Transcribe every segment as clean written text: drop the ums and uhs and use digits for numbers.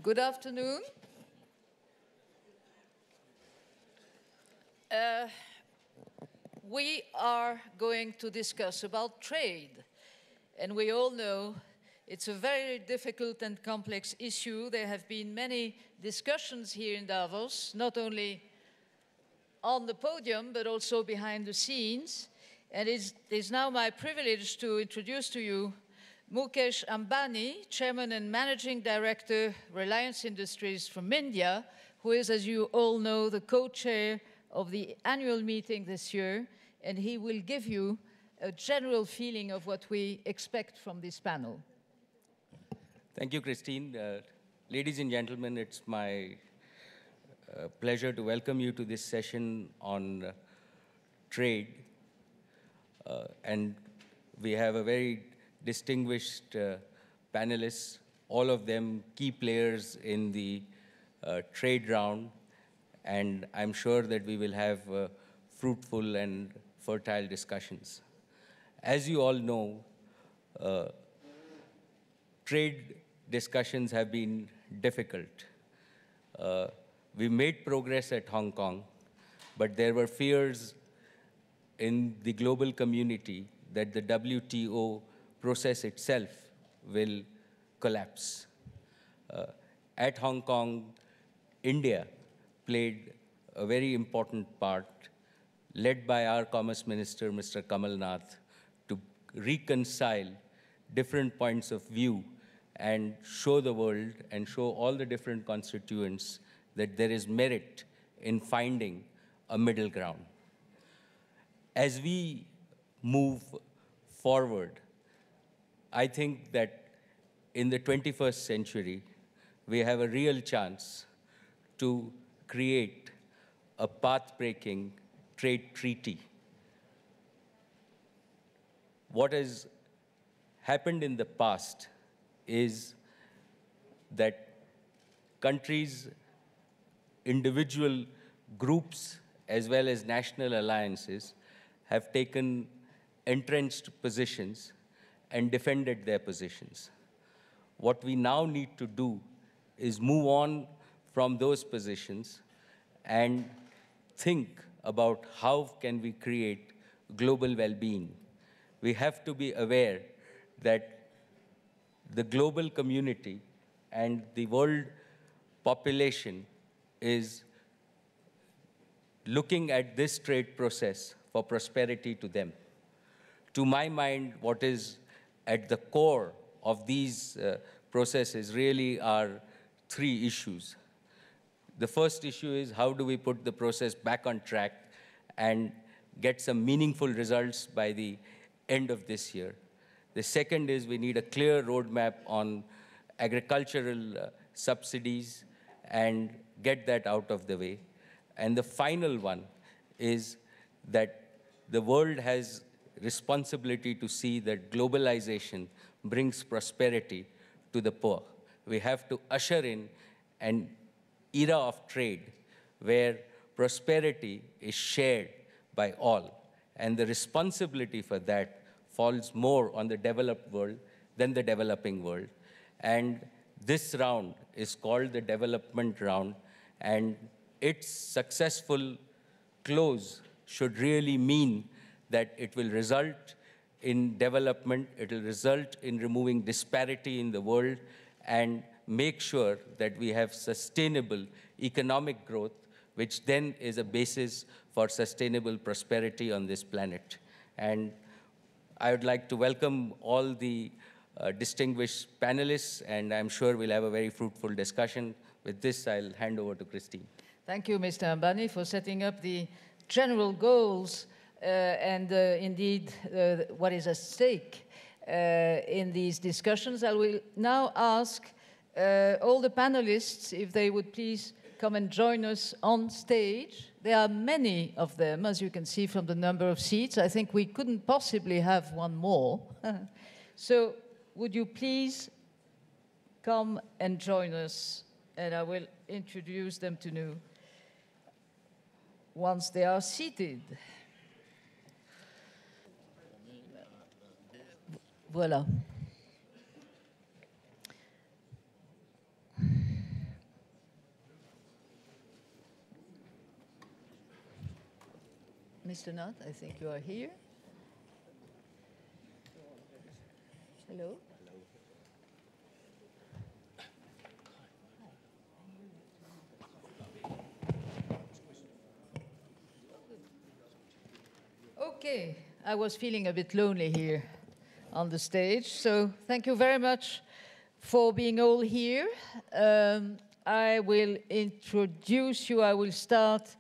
Good afternoon. We are going to discuss about trade. And we all know it's a very difficult and complex issue. There have been many discussions here in Davos, not only on the podium, but also behind the scenes. And it is now my privilege to introduce to you Mukesh Ambani, Chairman and Managing Director, Reliance Industries from India, who is, as you all know, the co-chair of the annual meeting this year, and he will give you a general feeling of what we expect from this panel. Thank you, Christine. Ladies and gentlemen, it's my pleasure to welcome you to this session on trade. And we have a very distinguished panelists, all of them key players in the trade round, and I'm sure that we will have fruitful and fertile discussions. As you all know, trade discussions have been difficult. We made progress at Hong Kong, but there were fears in the global community that the WTO process itself will collapse. At Hong Kong, India played a very important part, led by our Commerce Minister, Mr. Kamal, Nath, to reconcile different points of view and show the world and show all the different constituents that there is merit in finding a middle ground. As we move forward, I think that in the 21st century, we have a real chance to create a path-breaking trade treaty. What has happened in the past is that countries, individual groups, as well as national alliances have taken entrenched positions and defended their positions. What we now need to do is move on from those positions and think about how can we create global well-being. We have to be aware that the global community and the world population is looking at this trade process for prosperity to them. To my mind, what is at the core of these processes really are three issues. The first issue is how do we put the process back on track and get some meaningful results by the end of this year. The second is we need a clear roadmap on agricultural subsidies and get that out of the way. And the final one is that the world has responsibility to see that globalization brings prosperity to the poor. We have to usher in an era of trade where prosperity is shared by all. And the responsibility for that falls more on the developed world than the developing world. And this round is called the development round, and its successful close should really mean that it will result in development, it will result in removing disparity in the world, and make sure that we have sustainable economic growth, which then is a basis for sustainable prosperity on this planet. And I would like to welcome all the distinguished panelists, and I'm sure we'll have a very fruitful discussion. With this, I'll hand over to Christine. Thank you, Mr. Ambani, for setting up the general goals and indeed what is at stake in these discussions. I will now ask all the panelists if they would please come and join us on stage. There are many of them, as you can see from the number of seats. I think we couldn't possibly have one more. So would you please come and join us, and I will introduce them to you once they are seated. Voilà. Mr. Nath, I think you are here. Hello. Okay, I was feeling a bit lonely here on the stage, so thank you very much for being all here. I will introduce you. I will start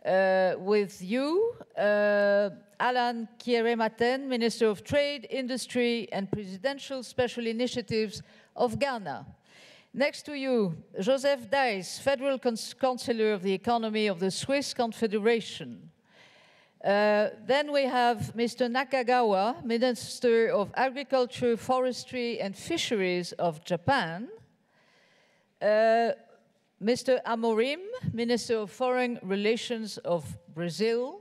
with you, Alan Kyerematen, Minister of Trade, Industry and Presidential Special Initiatives of Ghana. Next to you, Joseph Deiss, Federal Councillor of the Economy of the Swiss Confederation. Then we have Mr. Nakagawa, Minister of Agriculture, Forestry and Fisheries of Japan. Mr. Amorim, Minister of Foreign Relations of Brazil.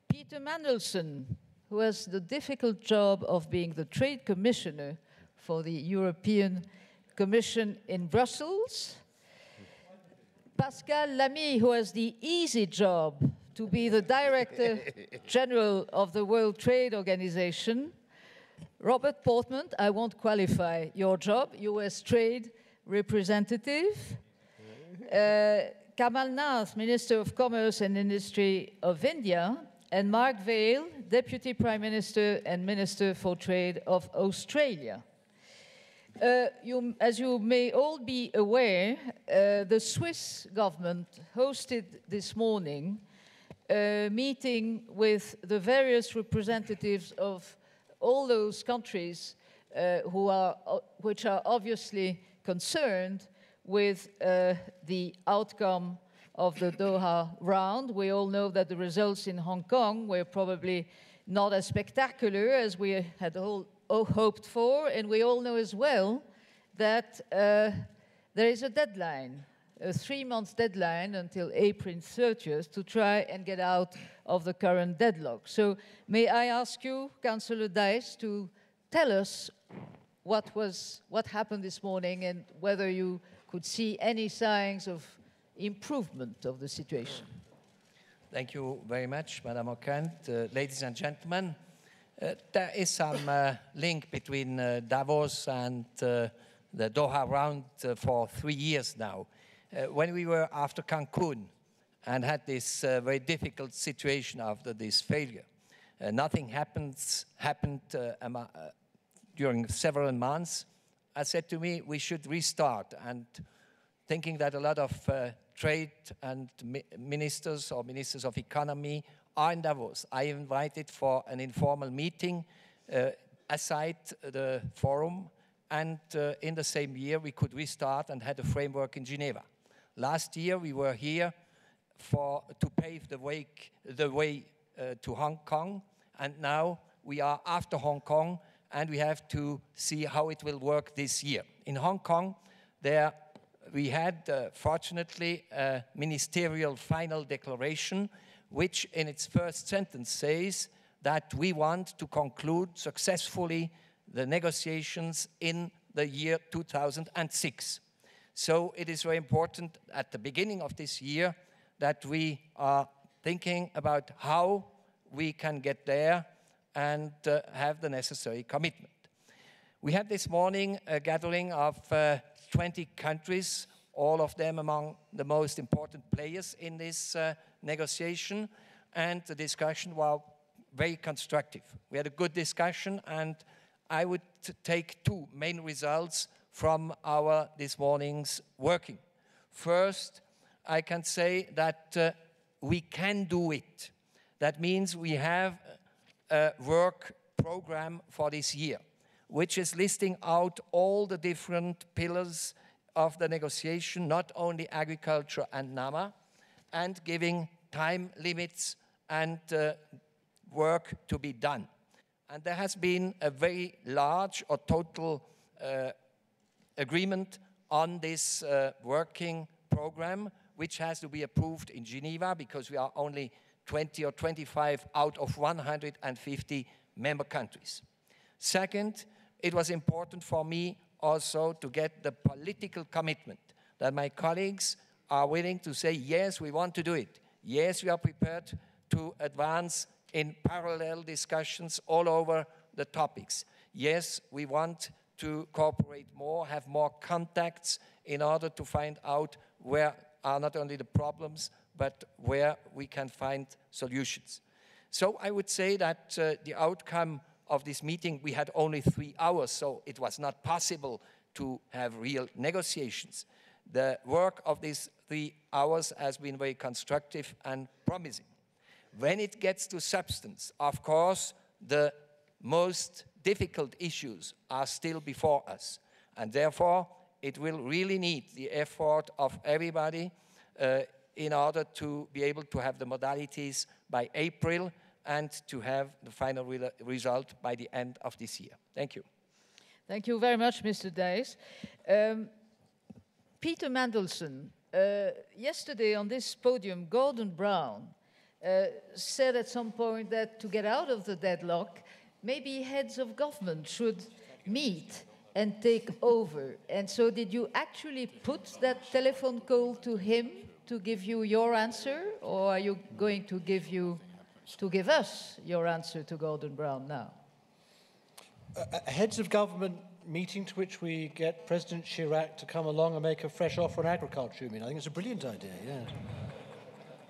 Peter Mandelson, who has the difficult job of being the Trade Commissioner for the European Commission in Brussels. Pascal Lamy, who has the easy job to be the Director General of the World Trade Organization. Robert Portman, I won't qualify your job, US Trade Representative. Kamal Nath, Minister of Commerce and Industry of India, and Mark Vaile, Deputy Prime Minister and Minister for Trade of Australia. As you may all be aware, the Swiss government hosted this morning a meeting with the various representatives of all those countries which are obviously concerned with the outcome of the Doha Round. We all know that the results in Hong Kong were probably not as spectacular as we had all hoped for, and we all know as well that there is a deadline, a 3-month deadline until April 30th to try and get out of the current deadlock. So may I ask you, Councillor Deiss, to tell us what happened this morning and whether you could see any signs of improvement of the situation. Thank you very much, Madam O'Kant. Ladies and gentlemen, there is some link between Davos and the Doha Round for 3 years now. When we were after Cancun and had this very difficult situation after this failure, nothing happened during several months. I said to me, we should restart, and thinking that a lot of trade and ministers or ministers of economy are in Davos, I invited for an informal meeting aside the forum, and in the same year we could restart and had a framework in Geneva. Last year we were here to pave the way to Hong Kong, and now we are after Hong Kong, and we have to see how it will work this year. In Hong Kong, we had, fortunately, a ministerial final declaration, which in its first sentence says that we want to conclude successfully the negotiations in the year 2006. So it is very important at the beginning of this year that we are thinking about how we can get there and have the necessary commitment. We had this morning a gathering of 20 countries, all of them among the most important players in this negotiation, and the discussion was very constructive. We had a good discussion, and I would take 2 main results from our this morning's working. First, I can say that we can do it. That means we have a work program for this year, which is listing out all the different pillars of the negotiation, not only agriculture and NAMA, and giving time limits and work to be done. And there has been a very large or total agreement on this working program, which has to be approved in Geneva because we are only 20 or 25 out of 150 member countries. Second, it was important for me also to get the political commitment that my colleagues are willing to say, yes, we want to do it. Yes, we are prepared to advance in parallel discussions all over the topics. Yes, we want to cooperate more, have more contacts in order to find out where are not only the problems, but where we can find solutions. So I would say that the outcome of this meeting, we had only 3 hours, so it was not possible to have real negotiations. The work of these 3 hours has been very constructive and promising. When it gets to substance, of course, the most difficult issues are still before us. And therefore, it will really need the effort of everybody in order to be able to have the modalities by April and to have the final result by the end of this year. Thank you. Thank you very much, Mr. Deiss. Peter Mandelson, yesterday on this podium, Gordon Brown said at some point that to get out of the deadlock, maybe heads of government should meet and take over. And so did you actually put that telephone call to him to give you your answer, or are you going to give us your answer to Gordon Brown now? Heads of government meeting to which we get President Chirac to come along and make a fresh offer on agriculture, you mean? I think it's a brilliant idea, yeah.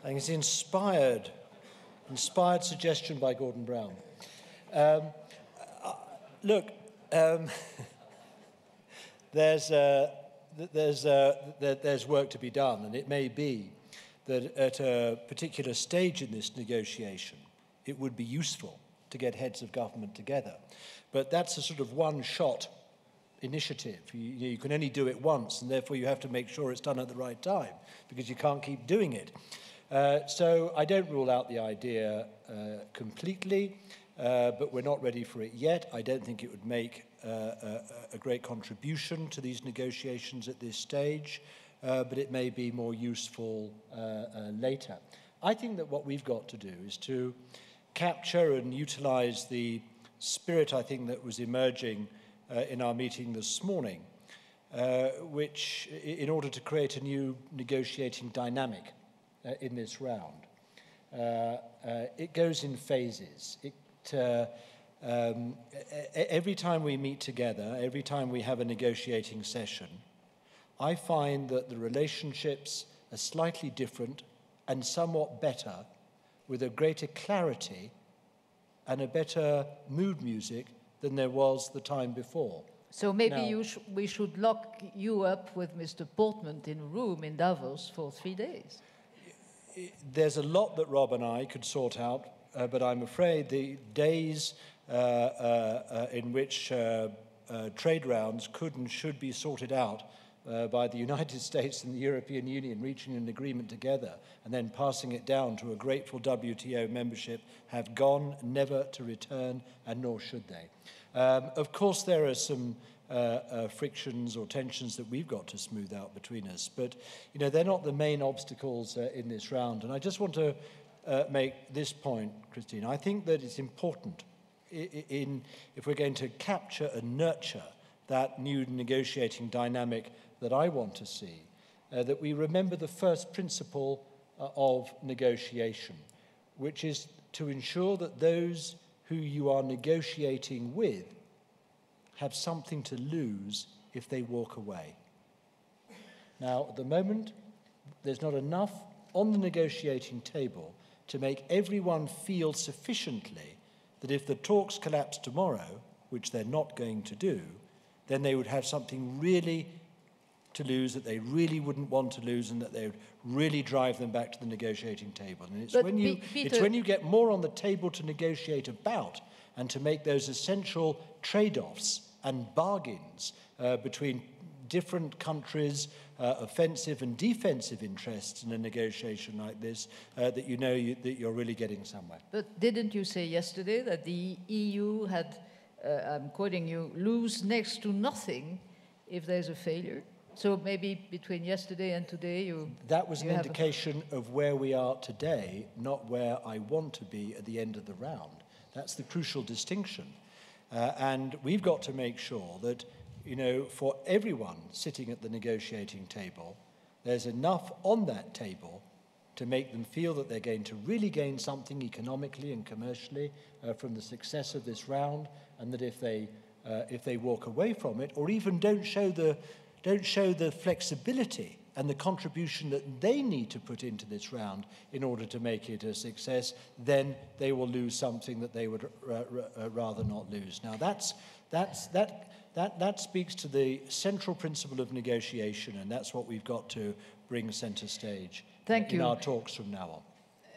I think it's an inspired suggestion by Gordon Brown. Look, there's work to be done, and it may be that at a particular stage in this negotiation, it would be useful to get heads of government together. But that's a sort of one-shot initiative. You can only do it once, and therefore you have to make sure it's done at the right time, because you can't keep doing it. So I don't rule out the idea completely, but we're not ready for it yet. I don't think it would make a great contribution to these negotiations at this stage, but it may be more useful later. I think that what we've got to do is to capture and utilize the spirit, I think, that was emerging in our meeting this morning, which, in order to create a new negotiating dynamic in this round. It goes in phases. Every time we meet together, every time we have a negotiating session, I find that the relationships are slightly different and somewhat better, with a greater clarity and a better mood music than there was the time before. So maybe we should lock you up with Mr. Portman in a room in Davos for 3 days. There's a lot that Rob and I could sort out, but I'm afraid the days in which trade rounds could and should be sorted out by the United States and the European Union reaching an agreement together and then passing it down to a grateful WTO membership have gone, never to return, and nor should they. Of course, there are some frictions or tensions that we've got to smooth out between us, but they're not the main obstacles in this round. And I just want to make this point, Christine. I think that it's important if we're going to capture and nurture that new negotiating dynamic that I want to see, that we remember the first principle of negotiation, which is to ensure that those who you are negotiating with have something to lose if they walk away. Now, at the moment, there's not enough on the negotiating table to make everyone feel sufficiently that if the talks collapse tomorrow, which they're not going to do, then they would have something really to lose that they really wouldn't want to lose, and that they would really drive them back to the negotiating table. And it's when you get more on the table to negotiate about and to make those essential trade-offs and bargains between different countries' offensive and defensive interests in a negotiation like this, that that you're really getting somewhere. But didn't you say yesterday that the EU had, I'm quoting you, lose next to nothing if there's a failure? So maybe between yesterday and today That was an indication of where we are today, not where I want to be at the end of the round. That's the crucial distinction. And we've got to make sure that, for everyone sitting at the negotiating table, there's enough on that table to make them feel that they're going to really gain something economically and commercially from the success of this round, and that if they walk away from it, or even don't show the flexibility and the contribution that they need to put into this round in order to make it a success, then they will lose something that they would rather not lose. Now that speaks to the central principle of negotiation, and that's what we've got to bring centre stage in our talks from now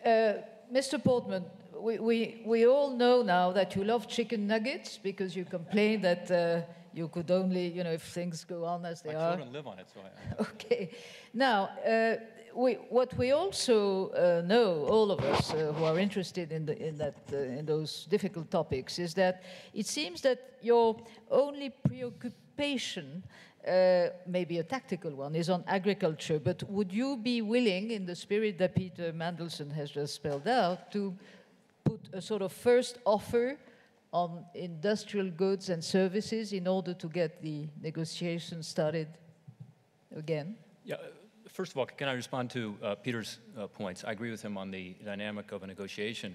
on. Mr. Portman, we all know now that you love chicken nuggets because you complain that you could only, if things go on as they are. My children live on it, so I... Okay. Now, what we also know, all of us who are interested in those difficult topics, is that it seems that your only preoccupation, maybe a tactical one, is on agriculture. But would you be willing, in the spirit that Peter Mandelson has just spelled out, to put a sort of first offer on industrial goods and services in order to get the negotiations started again? Yeah, first of all, can I respond to Peter's points? I agree with him on the dynamic of a negotiation,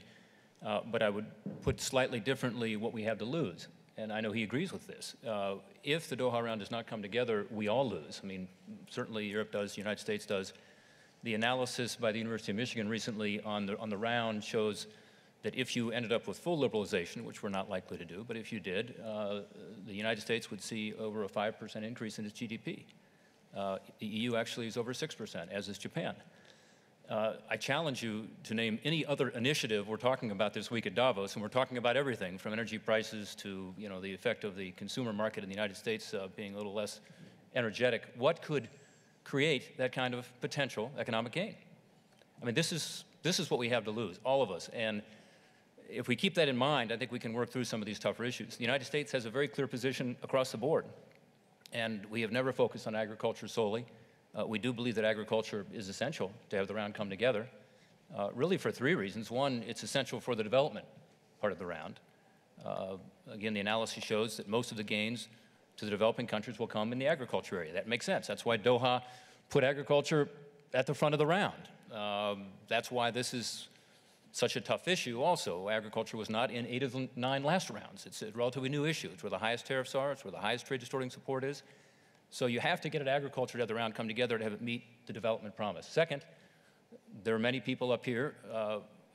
but I would put slightly differently what we have to lose. And I know he agrees with this. If the Doha Round does not come together, we all lose. I mean, certainly Europe does, the United States does. The analysis by the University of Michigan recently on the round shows that if you ended up with full liberalization, which we're not likely to do, but if you did, the United States would see over a 5% increase in its GDP. The EU actually is over 6%, as is Japan. I challenge you to name any other initiative we're talking about this week at Davos, and we're talking about everything from energy prices to the effect of the consumer market in the United States being a little less energetic. What could create that kind of potential economic gain? I mean, this is what we have to lose, all of us. And if we keep that in mind, I think we can work through some of these tougher issues. The United States has a very clear position across the board, and we have never focused on agriculture solely. We do believe that agriculture is essential to have the round come together, really for three reasons. One, it's essential for the development part of the round. Again, the analysis shows that most of the gains to the developing countries will come in the agriculture area. That makes sense. That's why Doha put agriculture at the front of the round. That's why this is such a tough issue also. Agriculture was not in 8 of the 9 last rounds. It's a relatively new issue. It's where the highest tariffs are. It's where the highest trade distorting support is. So you have to get at agriculture to have the round come together to have it meet the development promise. Second, there are many people up here,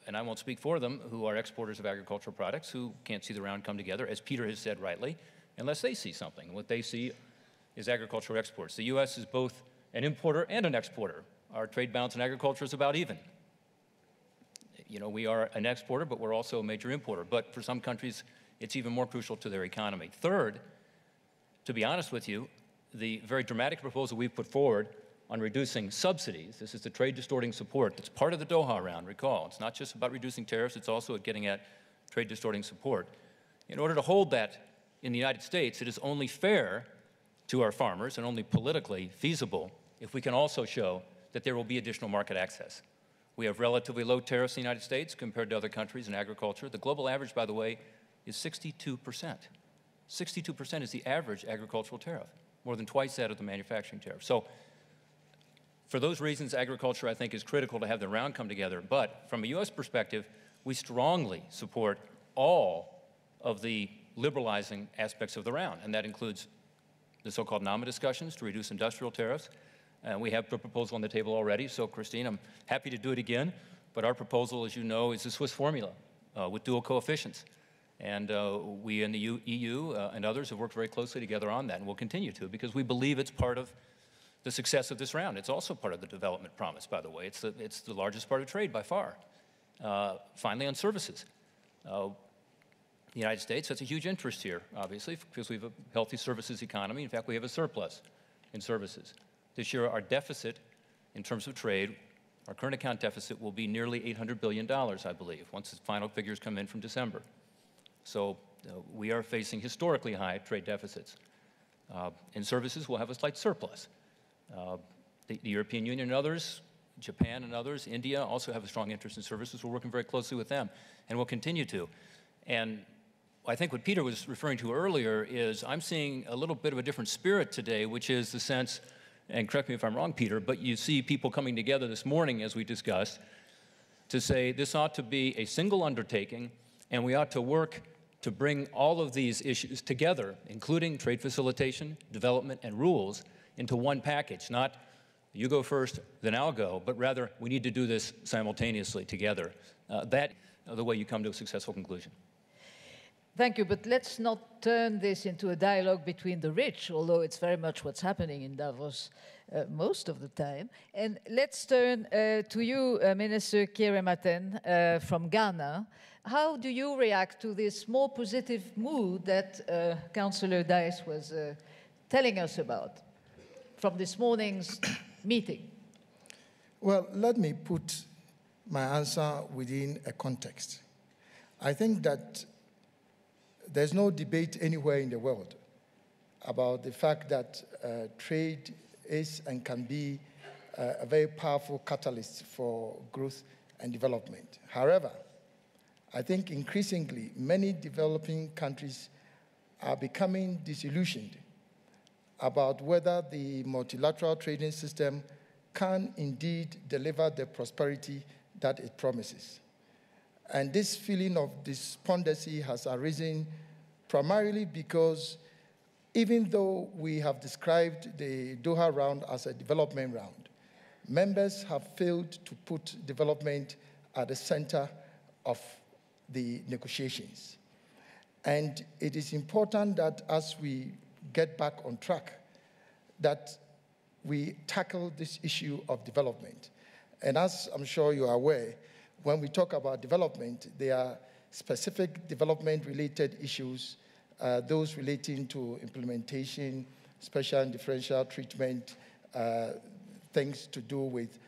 and I won't speak for them, who are exporters of agricultural products who can't see the round come together, as Peter has said rightly, unless they see something. What they see is agricultural exports. The U.S. is both an importer and an exporter. Our trade balance in agriculture is about even. We are an exporter, but we're also a major importer. But for some countries, it's even more crucial to their economy. Third, to be honest with you, the very dramatic proposal we've put forward on reducing subsidies, this is the trade distorting support that's part of the Doha Round, recall. It's not just about reducing tariffs, it's also getting at trade distorting support. In order to hold that in the United States, it is only fair to our farmers and only politically feasible if we can also show that there will be additional market access. We have relatively low tariffs in the United States compared to other countries in agriculture. The global average, by the way, is 62%. 62% is the average agricultural tariff, more than twice that of the manufacturing tariff. So for those reasons, agriculture, I think, is critical to have the round come together. But from a U.S. perspective, we strongly support all of the liberalizing aspects of the round, and that includes the so-called NAMA discussions to reduce industrial tariffs. We have a proposal on the table already, so Christine, I'm happy to do it again. But our proposal, as you know, is the Swiss formula with dual coefficients. And we in the EU and others have worked very closely together on that, and we'll continue to, because we believe it's part of the success of this round. It's also part of the development promise, by the way. It's the largest part of trade by far. Finally, on services. The United States has a huge interest here, obviously, because we have a healthy services economy. In fact, we have a surplus in services. This year, our deficit in terms of trade, our current account deficit will be nearly $800 billion, I believe, once the final figures come in from December. So we are facing historically high trade deficits. In services, we'll have a slight surplus. The European Union and others, Japan and others, India also have a strong interest in services. We're working very closely with them, and we'll continue to. And I think what Peter was referring to earlier is I'm seeing a little bit of a different spirit today, which is the sense and correct me if I'm wrong, Peter, but you see people coming together this morning, as we discussed, to say this ought to be a single undertaking, and we ought to work to bring all of these issues together, including trade facilitation, development, and rules, into one package. Not you go first, then I'll go, but rather we need to do this simultaneously together. That is the way you come to a successful conclusion. Thank you, but let's not turn this into a dialogue between the rich, although it's very much what's happening in Davos most of the time. And let's turn to you, Minister Kyerematen from Ghana. How do you react to this more positive mood that Councillor Deiss was telling us about from this morning's meeting? Well, let me put my answer within a context. I think that there's no debate anywhere in the world about the fact that trade is and can be a very powerful catalyst for growth and development. However, I think increasingly many developing countries are becoming disillusioned about whether the multilateral trading system can indeed deliver the prosperity that it promises. And this feeling of despondency has arisen primarily because even though we have described the Doha Round as a development round, members have failed to put development at the center of the negotiations. And it is important that as we get back on track, that we tackle this issue of development. And as I'm sure you are aware, when we talk about development, there are specific development-related issues, those relating to implementation, special and differential treatment, things to do with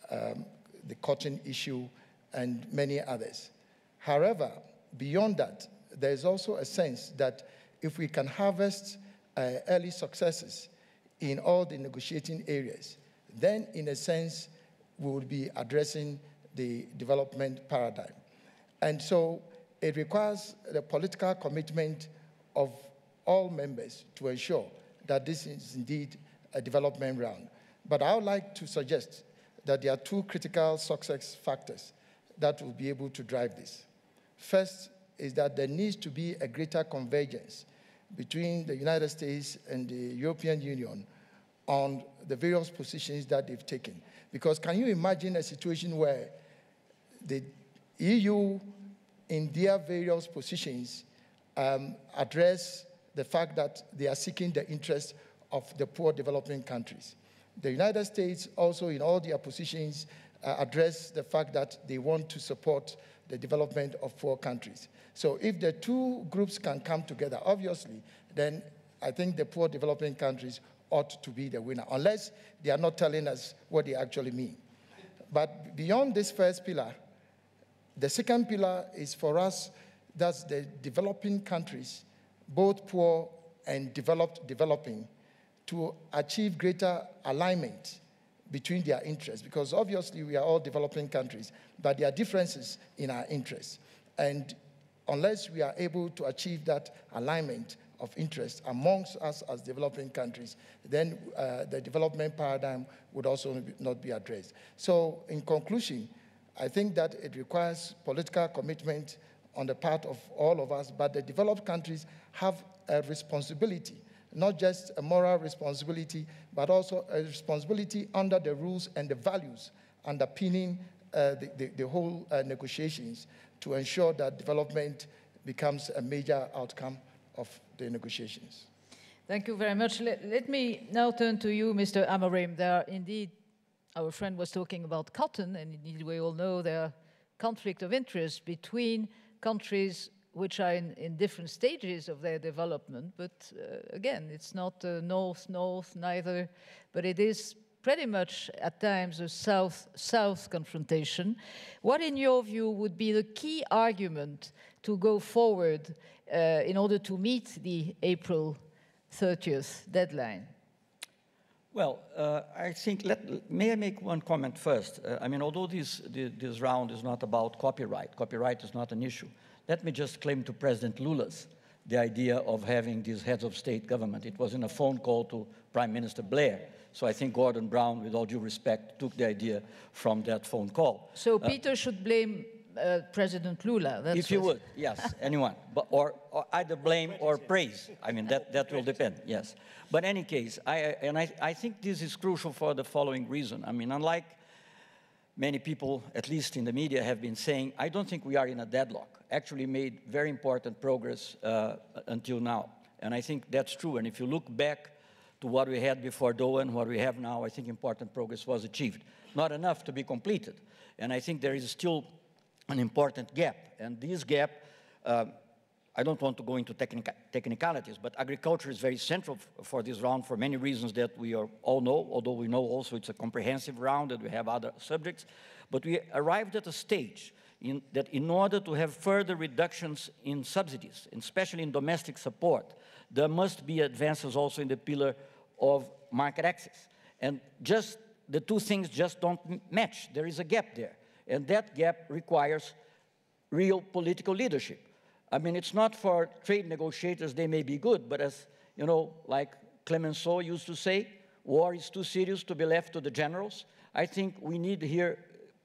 the cotton issue, and many others. However, beyond that, there's also a sense that if we can harvest early successes in all the negotiating areas, then in a sense, we will be addressing the development paradigm. And so it requires the political commitment of all members to ensure that this is indeed a development round. But I would like to suggest that there are two critical success factors that will be able to drive this. First is that there needs to be a greater convergence between the United States and the European Union on the various positions that they've taken. Because can you imagine a situation where the EU, in their various positions, address the fact that they are seeking the interests of the poor developing countries? The United States also, in all their positions, address the fact that they want to support the development of poor countries. So if the two groups can come together, obviously, then I think the poor developing countries ought to be the winner, unless they are not telling us what they actually mean. But beyond this first pillar, the second pillar is for us, that's the developing countries, both poor and developing, to achieve greater alignment between their interests, because obviously we are all developing countries, but there are differences in our interests. And unless we are able to achieve that alignment of interest amongst us as developing countries, then the development paradigm would also not be addressed. So in conclusion, I think that it requires political commitment on the part of all of us, but the developed countries have a responsibility, not just a moral responsibility, but also a responsibility under the rules and the values underpinning the whole negotiations to ensure that development becomes a major outcome of the negotiations. Thank you very much. Let me now turn to you, Mr. Amorim. There are indeed, our friend was talking about cotton, and indeed we all know there are conflict of interest between countries which are in different stages of their development. But again, it's not north-north neither, but it is pretty much at times a south-south confrontation. What, in your view, would be the key argument to go forward in order to meet the April 30th deadline? Well, I think, may I make one comment first? I mean, although this round is not about copyright is not an issue. Let me just claim to President Lula's the idea of having these heads of state government. It was in a phone call to Prime Minister Blair. So I think Gordon Brown, with all due respect, took the idea from that phone call. So Peter should blame President Lula. That's if you would, yes, anyone. But, or either blame or praise. I mean, that will depend, yes. But in any case, I think this is crucial for the following reason. I mean, unlike many people, at least in the media, have been saying, I don't think we are in a deadlock. Actually made very important progress until now. And I think that's true. And if you look back to what we had before Doha and what we have now, I think important progress was achieved. Not enough to be completed. And I think there is still an important gap. And this gap, I don't want to go into technicalities, but agriculture is very central for this round for many reasons that we all know, although we know also it's a comprehensive round and we have other subjects. But we arrived at a stage that in order to have further reductions in subsidies, especially in domestic support, there must be advances also in the pillar of market access. And just the two things just don't match. There is a gap there. And that gap requires real political leadership. I mean, it's not for trade negotiators, they may be good, but as, you know, like Clemenceau used to say, war is too serious to be left to the generals. I think we need here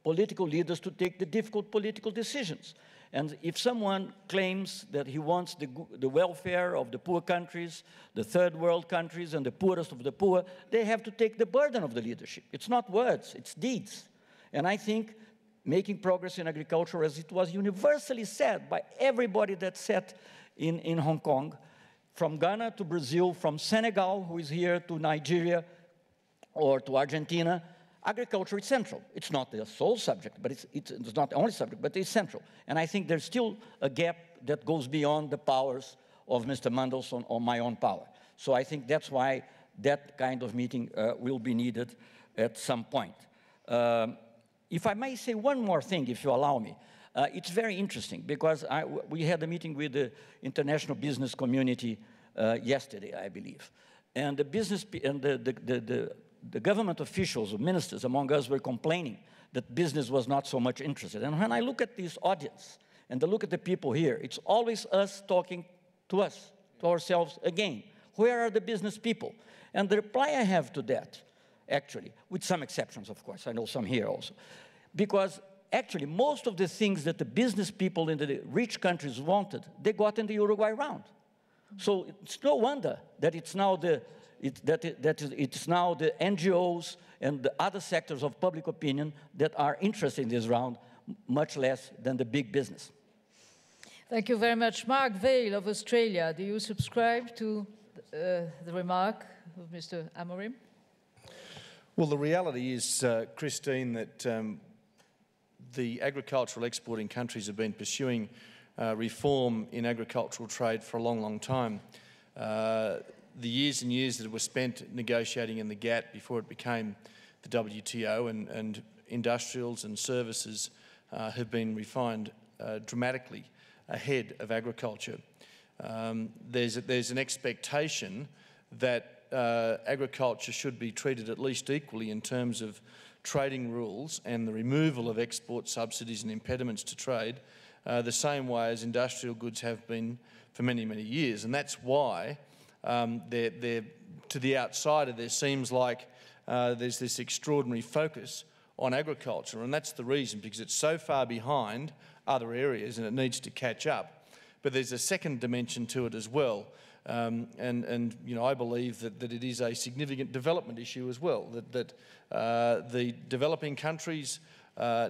political leaders to take the difficult political decisions. And if someone claims that he wants the welfare of the poor countries, the third world countries, and the poorest of the poor, they have to take the burden of the leadership. It's not words, it's deeds. And I think making progress in agriculture, as it was universally said by everybody that sat in Hong Kong, from Ghana to Brazil, from Senegal, who is here, to Nigeria, or to Argentina, agriculture is central. It's not the sole subject, but it's not the only subject, but it's central. And I think there's still a gap that goes beyond the powers of Mr. Mandelson or my own power. So I think that's why that kind of meeting will be needed at some point. If I may say one more thing, if you allow me, it's very interesting because we had a meeting with the international business community yesterday, I believe. And the business and the government officials, the ministers among us were complaining that business was not so much interested. And when I look at this audience and I look at the people here, it's always us talking to us, to ourselves again. Where are the business people? And the reply I have to that, actually, with some exceptions, of course, I know some here also, because actually most of the things that the business people in the rich countries wanted, they got in the Uruguay round. So it's no wonder that it's now it's now the NGOs and the other sectors of public opinion that are interested in this round, much less than the big business. Thank you very much. Mark Vail of Australia, do you subscribe to the remark of Mr. Amorim? Well, the reality is, Christine, that the agricultural exporting countries have been pursuing reform in agricultural trade for a long, long time. The years and years that were spent negotiating in the GATT before it became the WTO and industrials and services have been refined dramatically ahead of agriculture. There's an expectation that agriculture should be treated at least equally in terms of trading rules and the removal of export subsidies and impediments to trade the same way as industrial goods have been for many, many years. And that's why to the outsider there seems like there's this extraordinary focus on agriculture, and that's the reason, because it's so far behind other areas and it needs to catch up. But there's a second dimension to it as well, and you know, I believe that it is a significant development issue as well, that the developing countries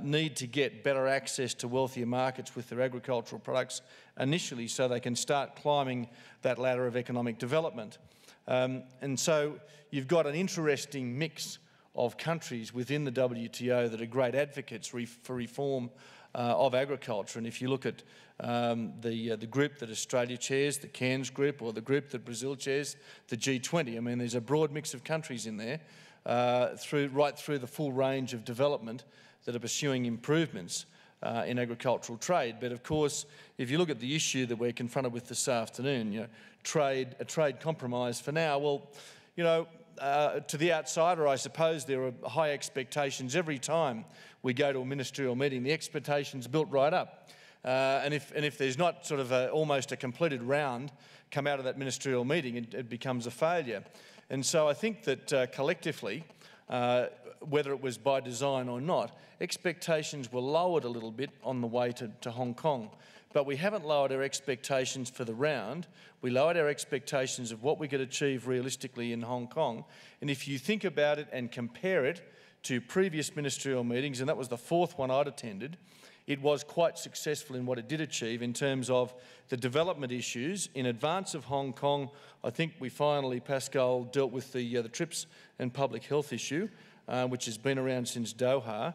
need to get better access to wealthier markets with their agricultural products initially so they can start climbing that ladder of economic development. And so you've got an interesting mix of countries within the WTO that are great advocates for reform of agriculture. And if you look at the group that Australia chairs, the Cairns group, or the group that Brazil chairs, the G20, I mean, there's a broad mix of countries in there right through the full range of development that are pursuing improvements in agricultural trade. But of course, if you look at the issue that we're confronted with this afternoon, you know, a trade compromise for now, well, you know, to the outsider, I suppose there are high expectations every time we go to a ministerial meeting. The expectations built right up, and if there's not sort of almost a completed round come out of that ministerial meeting, it becomes a failure. And so I think that collectively, whether it was by design or not, expectations were lowered a little bit on the way to Hong Kong. But we haven't lowered our expectations for the round. We lowered our expectations of what we could achieve realistically in Hong Kong. And if you think about it and compare it to previous ministerial meetings, and that was the 4th one I'd attended, it was quite successful in what it did achieve in terms of the development issues. In advance of Hong Kong, I think we finally, Pascal, dealt with the TRIPS and public health issue, which has been around since Doha.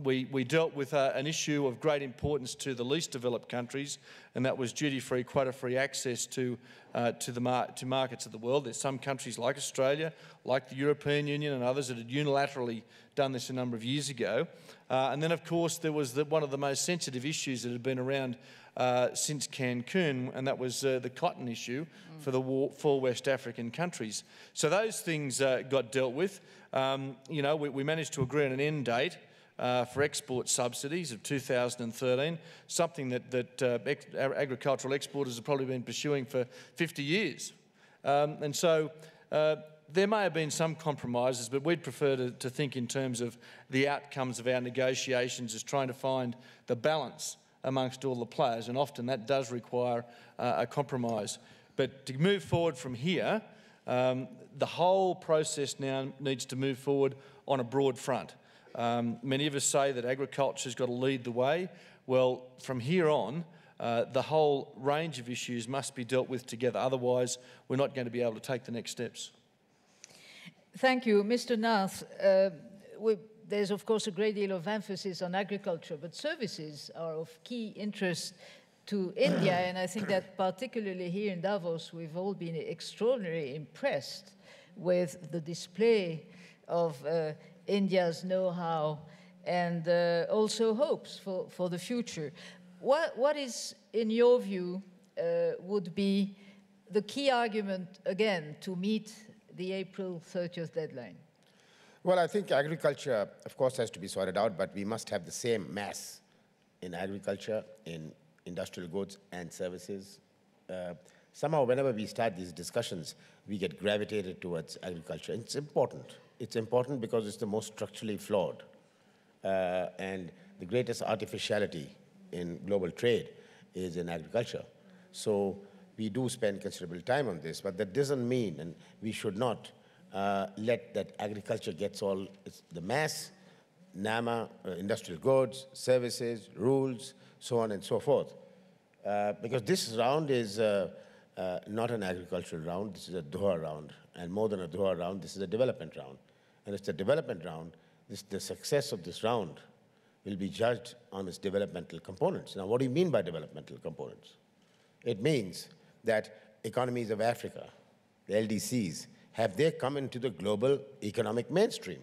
We dealt with an issue of great importance to the least developed countries, and that was duty-free, quota-free access to markets of the world. There's some countries like Australia, like the European Union and others that had unilaterally done this a number of years ago. And then, of course, there was one of the most sensitive issues that had been around since Cancun, and that was the cotton issue for the four West African countries. So those things got dealt with. You know, we managed to agree on an end date for export subsidies of 2013, something that agricultural exporters have probably been pursuing for 50 years. And so there may have been some compromises, but we'd prefer to think in terms of the outcomes of our negotiations as trying to find the balance amongst all the players, and often that does require a compromise. But to move forward from here, the whole process now needs to move forward on a broad front. Many of us say that agriculture's got to lead the way. Well, from here on, the whole range of issues must be dealt with together. Otherwise, we're not going to be able to take the next steps. Thank you. Mr. Nath, there's, of course, a great deal of emphasis on agriculture, but services are of key interest to India, and I think that particularly here in Davos, we've all been extraordinarily impressed with the display of India's know-how and also hopes for the future. What is, in your view, would be the key argument, again, to meet the April 30th deadline? Well, I think agriculture, of course, has to be sorted out, but we must have the same mass in agriculture, in industrial goods and services. Somehow, whenever we start these discussions, we get gravitated towards agriculture. It's important. It's important because it's the most structurally flawed. And the greatest artificiality in global trade is in agriculture. So we do spend considerable time on this, but that doesn't mean, and we should not let that agriculture gets all the mass, NAMA, industrial goods, services, rules, so on and so forth. Because this round is not an agricultural round, this is a Doha round. And more than a Doha round, this is a development round. And it's a development round, the success of this round will be judged on its developmental components. Now, what do you mean by developmental components? It means that economies of Africa, the LDCs, have they come into the global economic mainstream?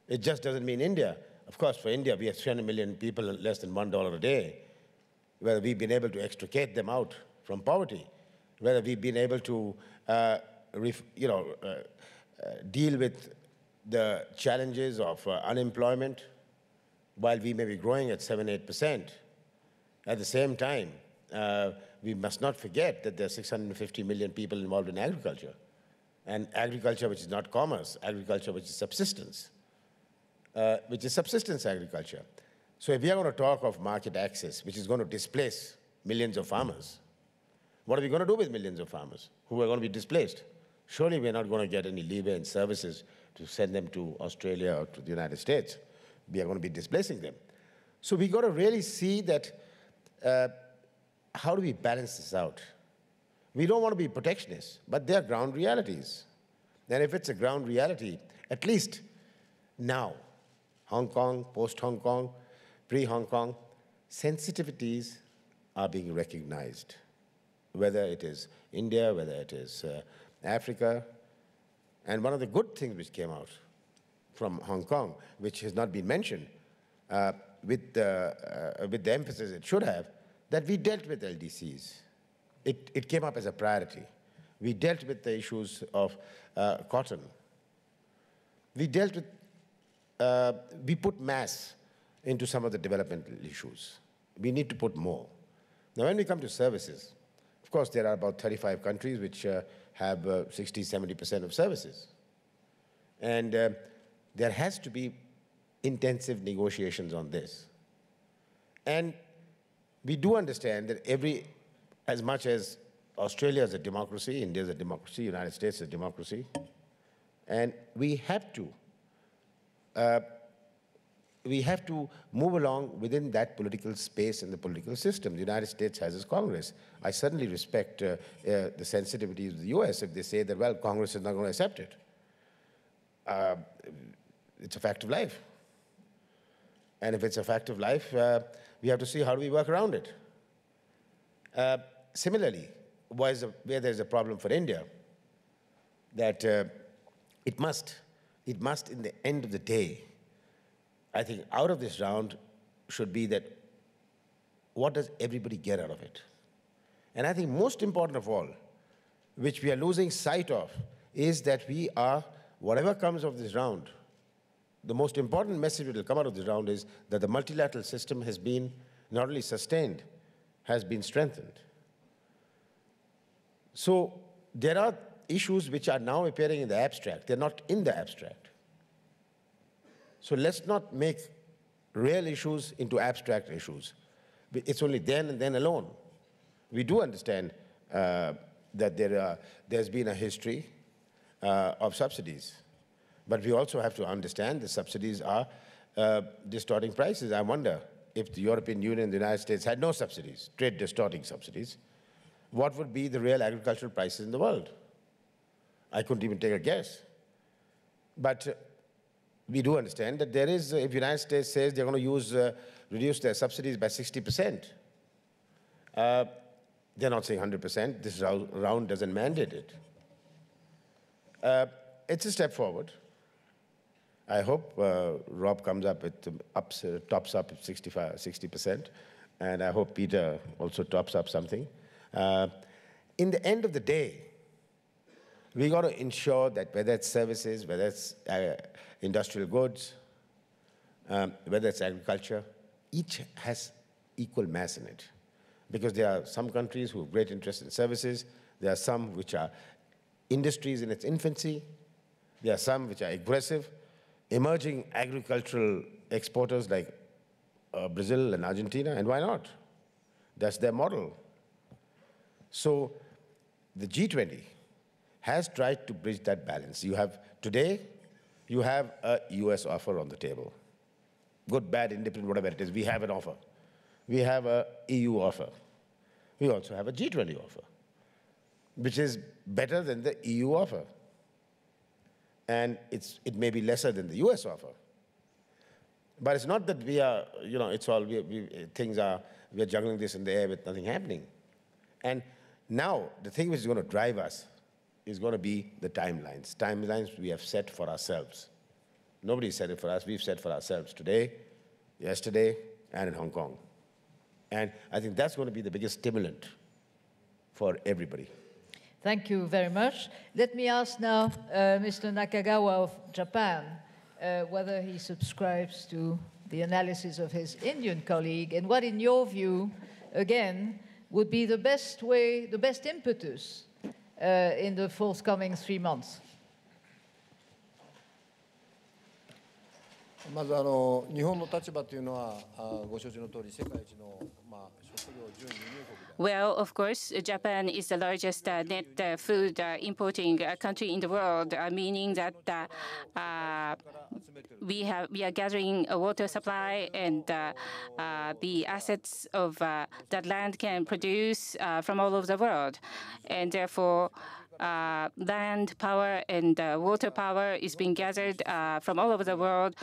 It just doesn't mean India. Of course, for India, we have 300 million people less than $1 a day. Whether we've been able to extricate them out from poverty, whether we've been able to deal with the challenges of unemployment while we may be growing at 7–8%. At the same time, we must not forget that there are 650 million people involved in agriculture. And agriculture which is not commerce, agriculture which is subsistence agriculture. So if we are going to talk of market access, which is going to displace millions of farmers, what are we going to do with millions of farmers who are going to be displaced? Surely we're not going to get any leeway in services to send them to Australia or to the United States. We are going to be displacing them. So we've got to really see that how do we balance this out? We don't want to be protectionists, but they are ground realities. And if it's a ground reality, at least now, Hong Kong, post-Hong Kong, pre-Hong Kong, sensitivities are being recognized, whether it is India, whether it is Africa. And one of the good things which came out from Hong Kong, which has not been mentioned, with the emphasis it should have, that we dealt with LDCs. It came up as a priority. We dealt with the issues of cotton. We dealt with, we put mass into some of the developmental issues. We need to put more. Now, when we come to services, of course, there are about 35 countries which have 60, 70% of services. And there has to be intensive negotiations on this. And we do understand that as much as Australia is a democracy, India is a democracy, United States is a democracy, and we have to move along within that political space and the political system. The United States has its Congress. I certainly respect the sensitivities of the US if they say that, well, Congress is not going to accept it. It's a fact of life. And if it's a fact of life, we have to see how do we work around it. Similarly, where there's a problem for India, that it must, in the end of the day, I think out of this round should be that what does everybody get out of it? And I think most important of all, which we are losing sight of, is that we are, whatever comes of this round, the most important message that will come out of this round is that the multilateral system has been not only sustained, has been strengthened. So there are issues which are now appearing in the abstract. They're not in the abstract. So let's not make real issues into abstract issues. It's only then and then alone. We do understand that there's been a history of subsidies. But we also have to understand the subsidies are distorting prices. I wonder if the European Union and the United States had no subsidies, trade distorting subsidies, what would be the real agricultural prices in the world? I couldn't even take a guess. But we do understand that there is, if the United States says they're going to reduce their subsidies by 60%, they're not saying 100%. This round doesn't mandate it. It's a step forward. I hope Rob comes up with tops up 60%, and I hope Peter also tops up something. In the end of the day, we got to ensure that whether it's services, whether it's industrial goods, whether it's agriculture, each has equal mass in it. Because there are some countries who have great interest in services, there are some which are industries in its infancy, there are some which are aggressive, emerging agricultural exporters like Brazil and Argentina, and why not? That's their model. So the G20 has tried to bridge that balance. Today, you have a US offer on the table. Good, bad, independent, whatever it is, we have an offer. We have a EU offer. We also have a G20 offer, which is better than the EU offer. And it may be lesser than the US offer. But it's not that we are, it's all, we are juggling this in the air with nothing happening. And now, the thing which is going to drive us is going to be the timelines. Timelines we have set for ourselves. Nobody set it for us. We've set for ourselves today, yesterday, and in Hong Kong. And I think that's going to be the biggest stimulant for everybody. Thank you very much. Let me ask now Mr. Nakagawa of Japan whether he subscribes to the analysis of his Indian colleague, and what, in your view, again, would be the best way, the best impetus in the forthcoming 3 months. まず日本の立場というのはご承知の通り世界一の食料準輸入国で。Well, of course, Japan is the largest net food importing country in the world, meaning that we are gathering a water supply, and the assets of that land can produce from all over the world, and therefore land power and water power is being gathered from all over the world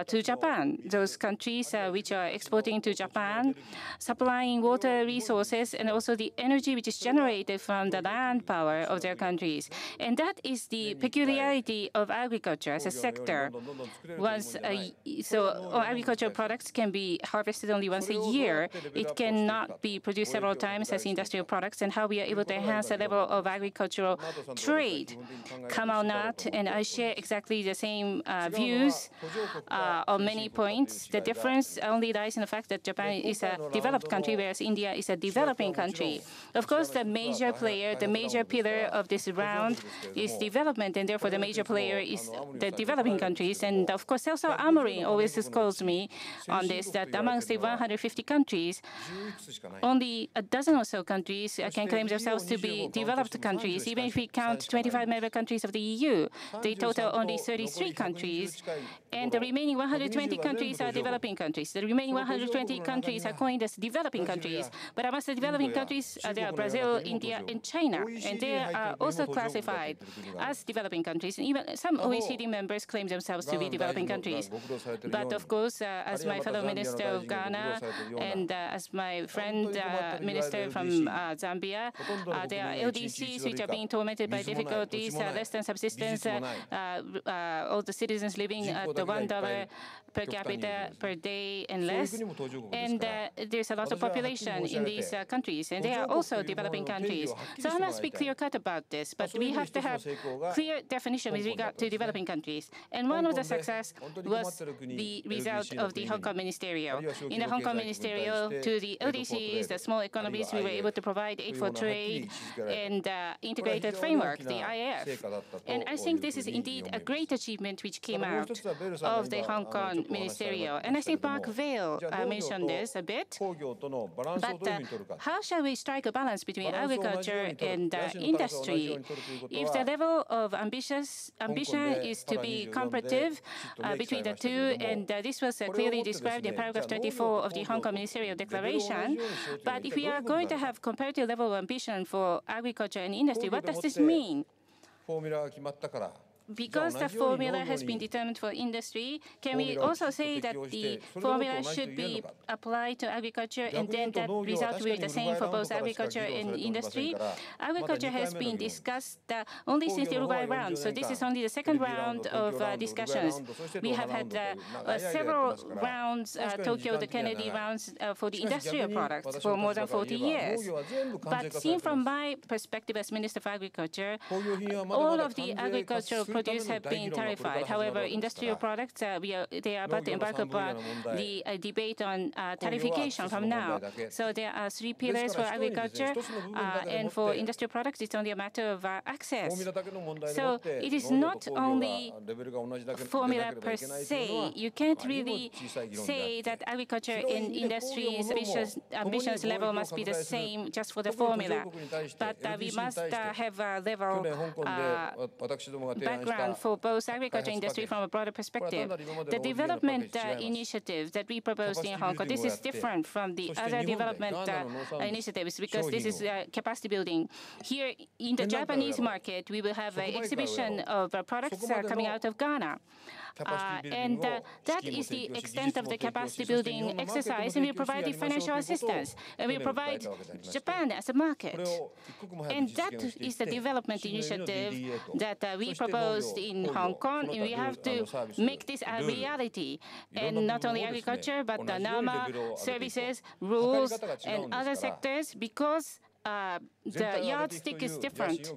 to Japan. Those countries which are exporting to Japan, supplying water resources and also the energy which is generated from the land power of their countries. And that is the peculiarity of agriculture as a sector. So agricultural products can be harvested only once a year. It cannot be produced several times as industrial products, and how we are able to enhance the level of agricultural trade. Kamal, Nath, and I share exactly the same views on many points. The difference only lies in the fact that Japan is a developed country, whereas India is a developing country. Of course, the major player, the major pillar of this round is development, and therefore the major player is the developing countries. And of course, Celso Amorim always calls me on this, that amongst the 150 countries, only a dozen or so countries can claim themselves to be developed countries. Even if we count 25 member countries of the EU, they total only 33 countries, and the remaining 120 countries are developing countries. The remaining 120 countries are coined as developing countries. But amongst the developing countries, there are Brazil, India, and China, and they are also classified as developing countries. And even some OECD members claim themselves to be developing countries. But of course, as my fellow minister of Ghana and as my friend minister from Zambia, there are LDCs which are being tormented by difficulties, less than subsistence, all the citizens living at the $1 per capita per day and less. And there's a lot of population in these countries, and they are also developing countries. So I must be clear-cut about this, but we have to have clear definition with regard to developing countries. And one of the success was the result of the Hong Kong Ministerial. In the Hong Kong Ministerial, to the LDCs, the small economies, we were able to provide aid for trade and integrated framework, the IAF. And I think this is indeed a great achievement which came out of the Hong Kong Ministerial. And I think Mark Vail mentioned this a bit. But how shall we strike a balance between agriculture and industry? If the level of ambition is to be comparative between the two, and this was clearly described in paragraph 24 of the Hong Kong Ministerial Declaration, but if we are going to have comparative level of ambition for agriculture and industry, what does this mean? Because the formula has been determined for industry, can we also say that the formula should be applied to agriculture and then that result will be the same for both agriculture and industry? Agriculture has been discussed only since the Uruguay round, so this is only the second round of discussions. We have had several rounds, Tokyo, the Kennedy rounds for the industrial products for more than 40 years. But seen from my perspective as Minister for Agriculture, all of the agricultural produce have been tariffied. However, industrial products, they are about to embark upon the debate on tariffication from now. So there are three pillars for agriculture, and for industrial products, it's only a matter of access. So it is not only formula per se. You can't really say that agriculture and industry's ambitions level must be the same just for the formula. But we must have a level background for both agriculture and industry from a broader perspective. The development initiative that we proposed in Hong Kong, this is different from the other development initiatives because this is capacity building. Here in the Japanese market, we will have an exhibition of products coming out of Ghana. And that is the extent of the capacity building exercise, and we provide the financial assistance, and we provide Japan as a market. And that is the development initiative that we proposed in Hong Kong, and we have to make this a reality. And not only agriculture, but the NAMA, services, rules, and other sectors, because the yardstick is different,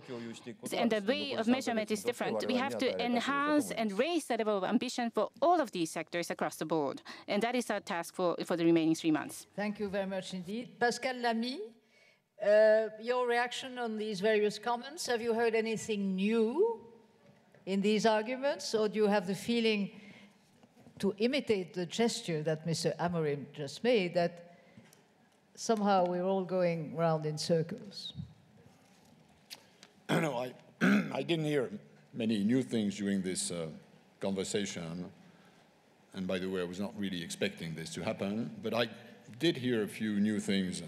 and the way of measurement is different. We have to enhance and raise the level of ambition for all of these sectors across the board. And that is our task for the remaining 3 months. Thank you very much indeed. Pascal, Lamy, your reaction on these various comments. Have you heard anything new in these arguments, or do you have the feeling, to imitate the gesture that Mr. Amorim just made, that somehow we're all going round in circles? No, I didn't hear many new things during this conversation. And by the way, I was not really expecting this to happen. But I did hear a few new things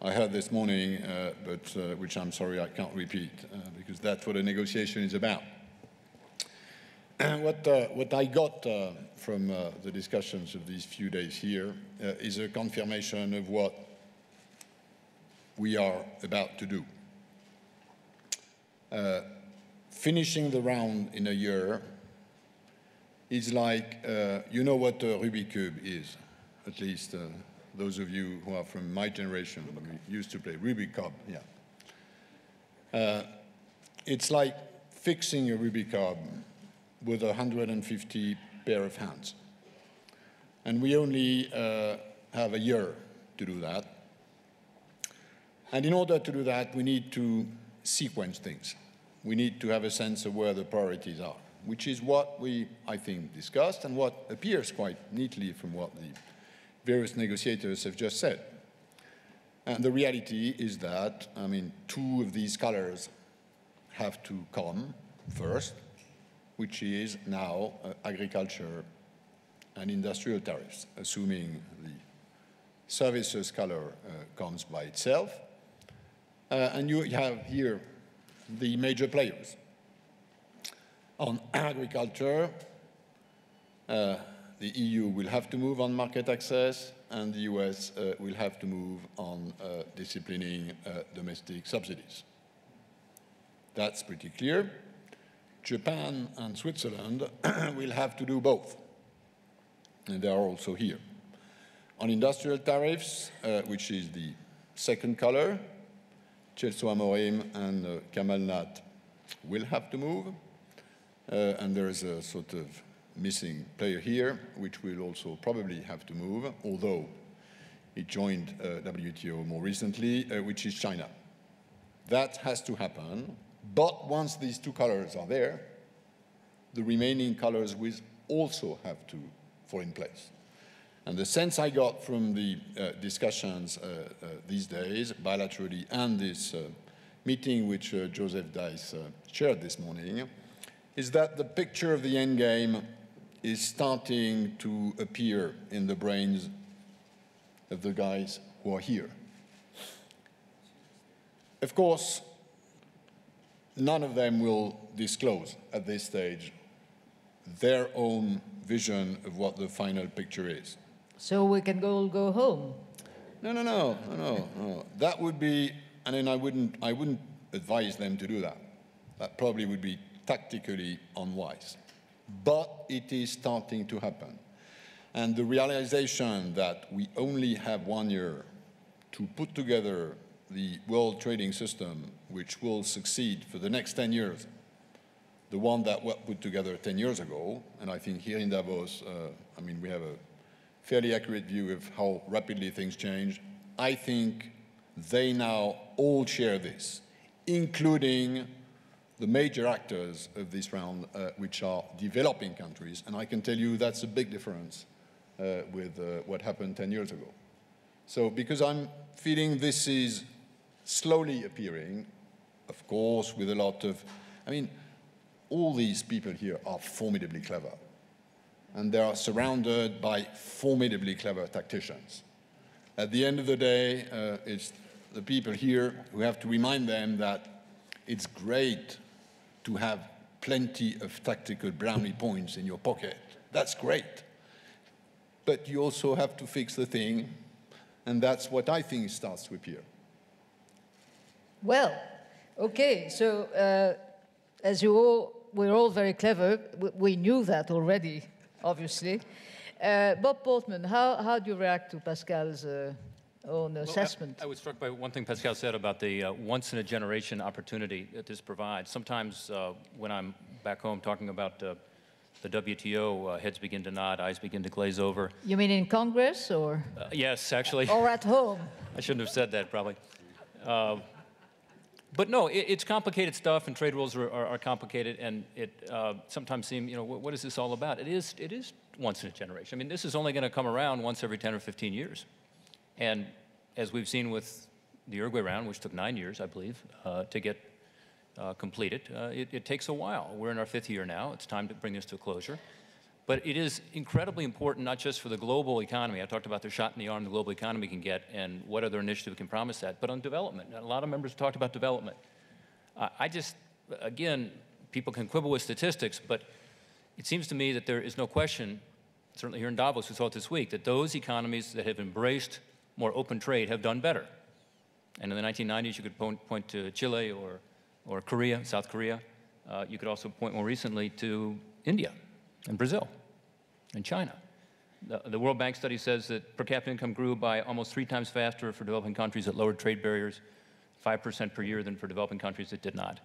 I heard this morning, but which I'm sorry I can't repeat, because that's what a negotiation is about. What I got from the discussions of these few days here is a confirmation of what we are about to do. Finishing the round in a year is like, you know what a Rubik's Cube is, at least those of you who are from my generation, we used to play Rubik's Cube, yeah. it's like fixing a Rubik's Cube with 150 pair of hands. And we only have a year to do that. And in order to do that, we need to sequence things. We need to have a sense of where the priorities are, which is what we, I think, discussed and what appears quite neatly from what the various negotiators have just said. And the reality is that, I mean, two of these colors have to come first, which is now agriculture and industrial tariffs, assuming the services color comes by itself. And you have here the major players. On agriculture, the EU will have to move on market access, and the US will have to move on disciplining domestic subsidies. That's pretty clear. Japan and Switzerland will have to do both, and they are also here. On industrial tariffs, which is the second color, Celso, Amorim, and Kamal, Nath will have to move, and there is a sort of missing player here, which will also probably have to move, although it joined WTO more recently, which is China. That has to happen, but once these two colors are there, the remaining colors will also have to fall in place. And the sense I got from the discussions these days, bilaterally, and this meeting which Joseph Deiss shared this morning, is that the picture of the end game is starting to appear in the brains of the guys who are here. Of course, none of them will disclose at this stage their own vision of what the final picture is. So we can go home? No. That would be, and then I wouldn't advise them to do that. That probably would be tactically unwise. But it is starting to happen. And the realization that we only have 1 year to put together the world trading system, which will succeed for the next 10 years, the one that was put together 10 years ago, and I think here in Davos, I mean, we have a fairly accurate view of how rapidly things change. I think they now all share this, including the major actors of this round, which are developing countries. And I can tell you that's a big difference with what happened 10 years ago. So because I'm feeling this is slowly appearing, of course, with a lot of, I mean, all these people here are formidably clever. And they are surrounded by formidably clever tacticians. At the end of the day, it's the people here who have to remind them that it's great to have plenty of tactical brownie points in your pocket. That's great. But you also have to fix the thing, and that's what I think starts to appear. Well, okay, so as we're all very clever, we knew that already, obviously. Bob Portman, how do you react to Pascal's own assessment? I was struck by one thing Pascal said about the once-in-a-generation opportunity that this provides. Sometimes when I'm back home talking about the WTO, heads begin to nod, eyes begin to glaze over. You mean in Congress, or? Yes, actually. Or at home? I shouldn't have said that, probably. But no, it's complicated stuff, and trade rules are complicated, and it sometimes seems, you know, what is this all about? It is once in a generation. I mean, this is only going to come around once every 10 or 15 years. And as we've seen with the Uruguay round, which took 9 years, I believe, to get completed, it takes a while. We're in our 5th year now. It's time to bring this to a closure. But it is incredibly important, not just for the global economy. I talked about the shot in the arm the global economy can get and what other initiative can promise that, but on development. A lot of members talked about development. I just, again, people can quibble with statistics, but it seems to me that there is no question, certainly here in Davos, we saw it this week, that those economies that have embraced more open trade have done better. And in the 1990s, you could point to Chile or Korea, South Korea. You could also point more recently to India and Brazil and China. The World Bank study says that per capita income grew by almost 3 times faster for developing countries that lowered trade barriers, 5% per year than for developing countries that did not.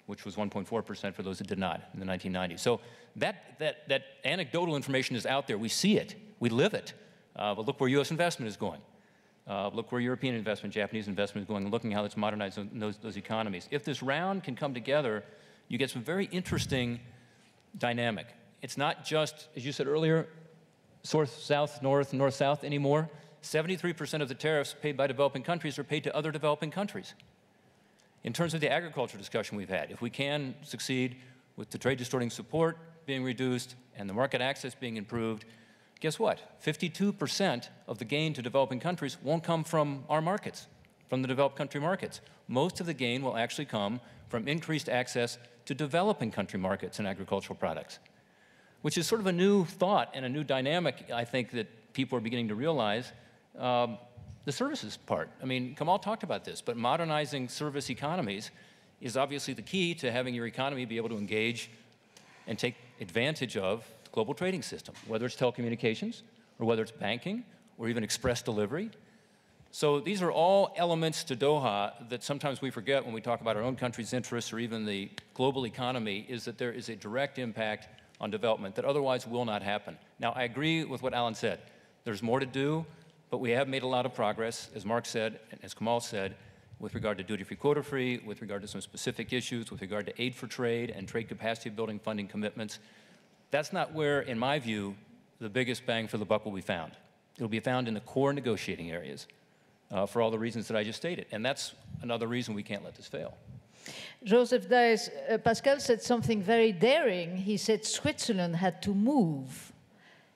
which was 1.4% for those that did not in the 1990s. So that anecdotal information is out there. We see it. We live it. But look where U.S. investment is going. Look where European investment, Japanese investment is going, looking how it's modernizing those economies. If this round can come together, you get some very interesting dynamic. It's not just, as you said earlier, south, north, south anymore. 73% of the tariffs paid by developing countries are paid to other developing countries. In terms of the agriculture discussion we've had, if we can succeed with the trade distorting support being reduced and the market access being improved, guess what? 52% of the gain to developing countries won't come from our markets, from the developed country markets. Most of the gain will actually come from increased access to developing country markets and agricultural products, which is sort of a new thought and a new dynamic, I think, that people are beginning to realize. The services part. I mean, Kamal talked about this, but modernizing service economies is obviously the key to having your economy be able to engage and take advantage of the global trading system, whether it's telecommunications or whether it's banking or even express delivery. So these are all elements to Doha that sometimes we forget when we talk about our own country's interests or even the global economy, is that there is a direct impact on development that otherwise will not happen. Now, I agree with what Alan said. There's more to do. But we have made a lot of progress, as Mark said, and as Kamal said, with regard to duty-free, quota-free, with regard to some specific issues, with regard to aid for trade and trade capacity building funding commitments. That's not where, in my view, the biggest bang for the buck will be found. It'll be found in the core negotiating areas for all the reasons that I just stated. And that's another reason we can't let this fail. Joseph Deiss, Pascal said something very daring. He said Switzerland had to move.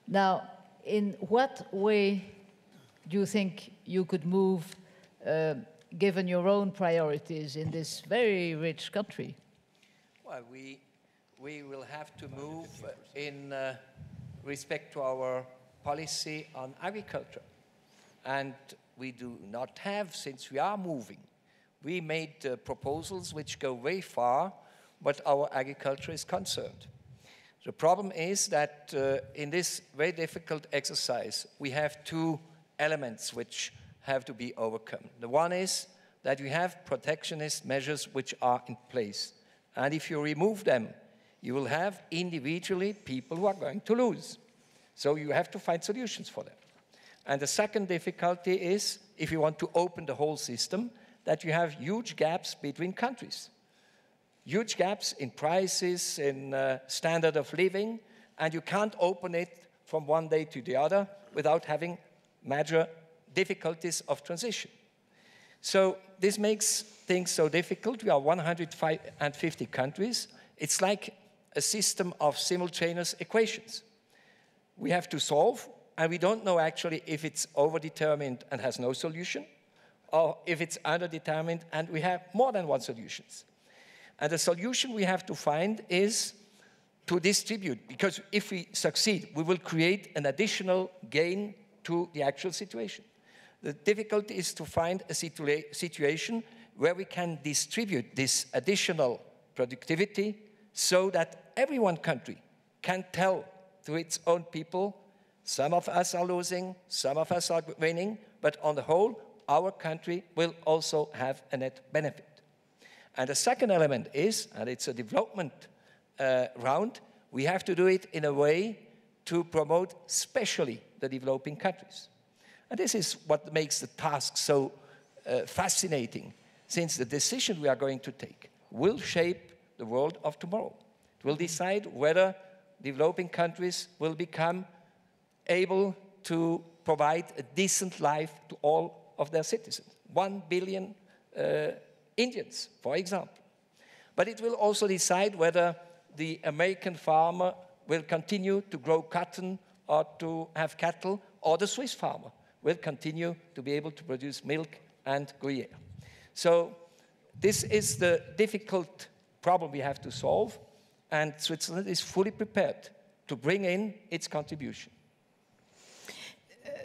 Now, in what way do you think you could move, given your own priorities in this very rich country? Well, we will have to move in respect to our policy on agriculture. And we do not have, since we are moving, we made proposals which go very far, but our agriculture is concerned. The problem is that in this very difficult exercise, we have two elements which have to be overcome. The one is that we have protectionist measures which are in place. And if you remove them, you will have individually people who are going to lose. So you have to find solutions for them. And the second difficulty is, if you want to open the whole system, that you have huge gaps between countries. Huge gaps in prices, in standard of living, and you can't open it from one day to the other without having major difficulties of transition. So this makes things so difficult. We are 150 countries. It's like a system of simultaneous equations. We have to solve, and we don't know actually if it's overdetermined and has no solution, or if it's underdetermined and we have more than one solution. And the solution we have to find is to distribute, because if we succeed, we will create an additional gain to the actual situation. The difficulty is to find a situation where we can distribute this additional productivity so that every one country can tell to its own people, some of us are losing, some of us are winning, but on the whole, our country will also have a net benefit. And the second element is, and it's a development round, we have to do it in a way to promote especially the developing countries. And this is what makes the task so fascinating, since the decision we are going to take will shape the world of tomorrow. It will decide whether developing countries will become able to provide a decent life to all of their citizens. 1 billion Indians, for example. But it will also decide whether the American farmer will continue to grow cotton or to have cattle, or the Swiss farmer will continue to be able to produce milk and Gruyere. So this is the difficult problem we have to solve, and Switzerland is fully prepared to bring in its contribution.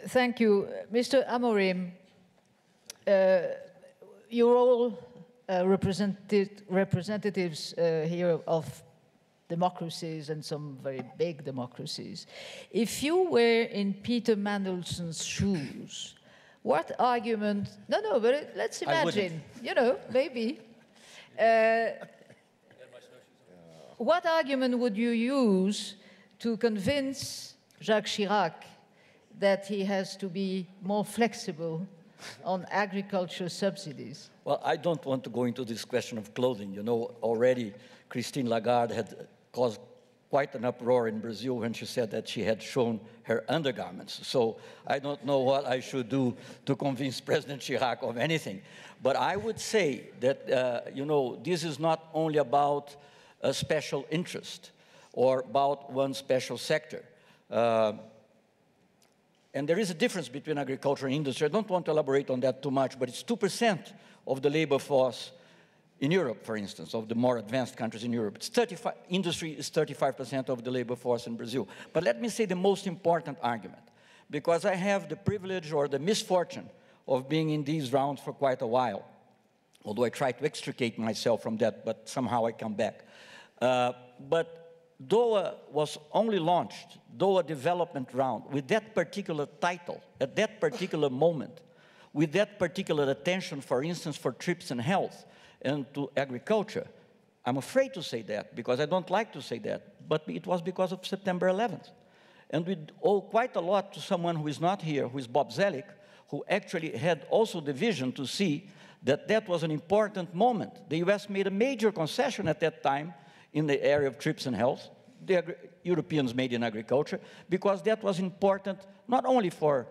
Thank you. Mr. Amorim, you're all representatives here of democracies and some very big democracies. If you were in Peter Mandelson's shoes, what argument, but let's imagine, maybe. What argument would you use to convince Jacques Chirac that he has to be more flexible on agriculture subsidies? Well, I don't want to go into this question of clothing. You know, already Christine Lagarde had caused quite an uproar in Brazil when she said that she had shown her undergarments. So I don't know what I should do to convince President Chirac of anything. But I would say that, you know, this is not only about a special interest or about one special sector. And there is a difference between agriculture and industry. I don't want to elaborate on that too much, but it's 2% of the labor force in Europe, for instance, of the more advanced countries in Europe. It's 35, industry is 35% of the labor force in Brazil. But let me say the most important argument, because I have the privilege or the misfortune of being in these rounds for quite a while, although I try to extricate myself from that, but somehow I come back. But Doha was only launched, Doha Development Round, with that particular title, at that particular moment, with that particular attention, for instance, for trips and health and to agriculture. I'm afraid to say that because I don't like to say that, but it was because of September 11th. And we owe quite a lot to someone who is not here, who is Bob Zoellick, who actually had also the vision to see that that was an important moment. The US made a major concession at that time in the area of trips and health, the Europeans made in agriculture, because that was important not only for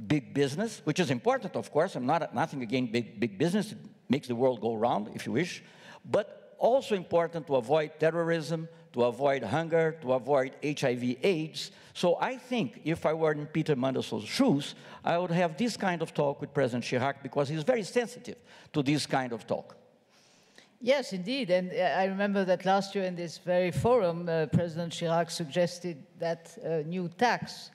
big business, which is important, of course. I'm nothing against big business. It makes the world go round, if you wish, but also important to avoid terrorism, to avoid hunger, to avoid HIV/AIDS. So I think if I were in Peter Mandelson's shoes, I would have this kind of talk with President Chirac because he's very sensitive to this kind of talk. Yes, indeed. And I remember that last year in this very forum, President Chirac suggested that new tax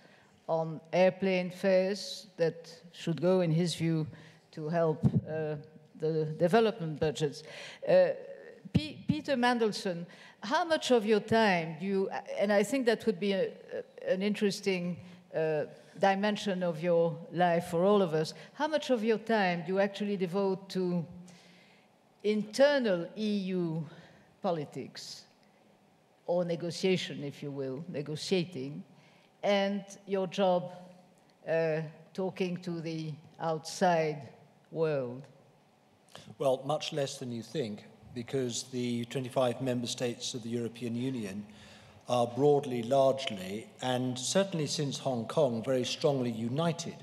on airplane fares that should go, in his view, to help the development budgets. Peter Mandelson, how much of your time do you, and I think that would be an interesting dimension of your life for all of us, how much of your time do you actually devote to internal EU politics, or negotiation, if you will, negotiating, and your job talking to the outside world? Well, much less than you think, because the 25 member states of the European Union are broadly, largely, and certainly since Hong Kong, very strongly united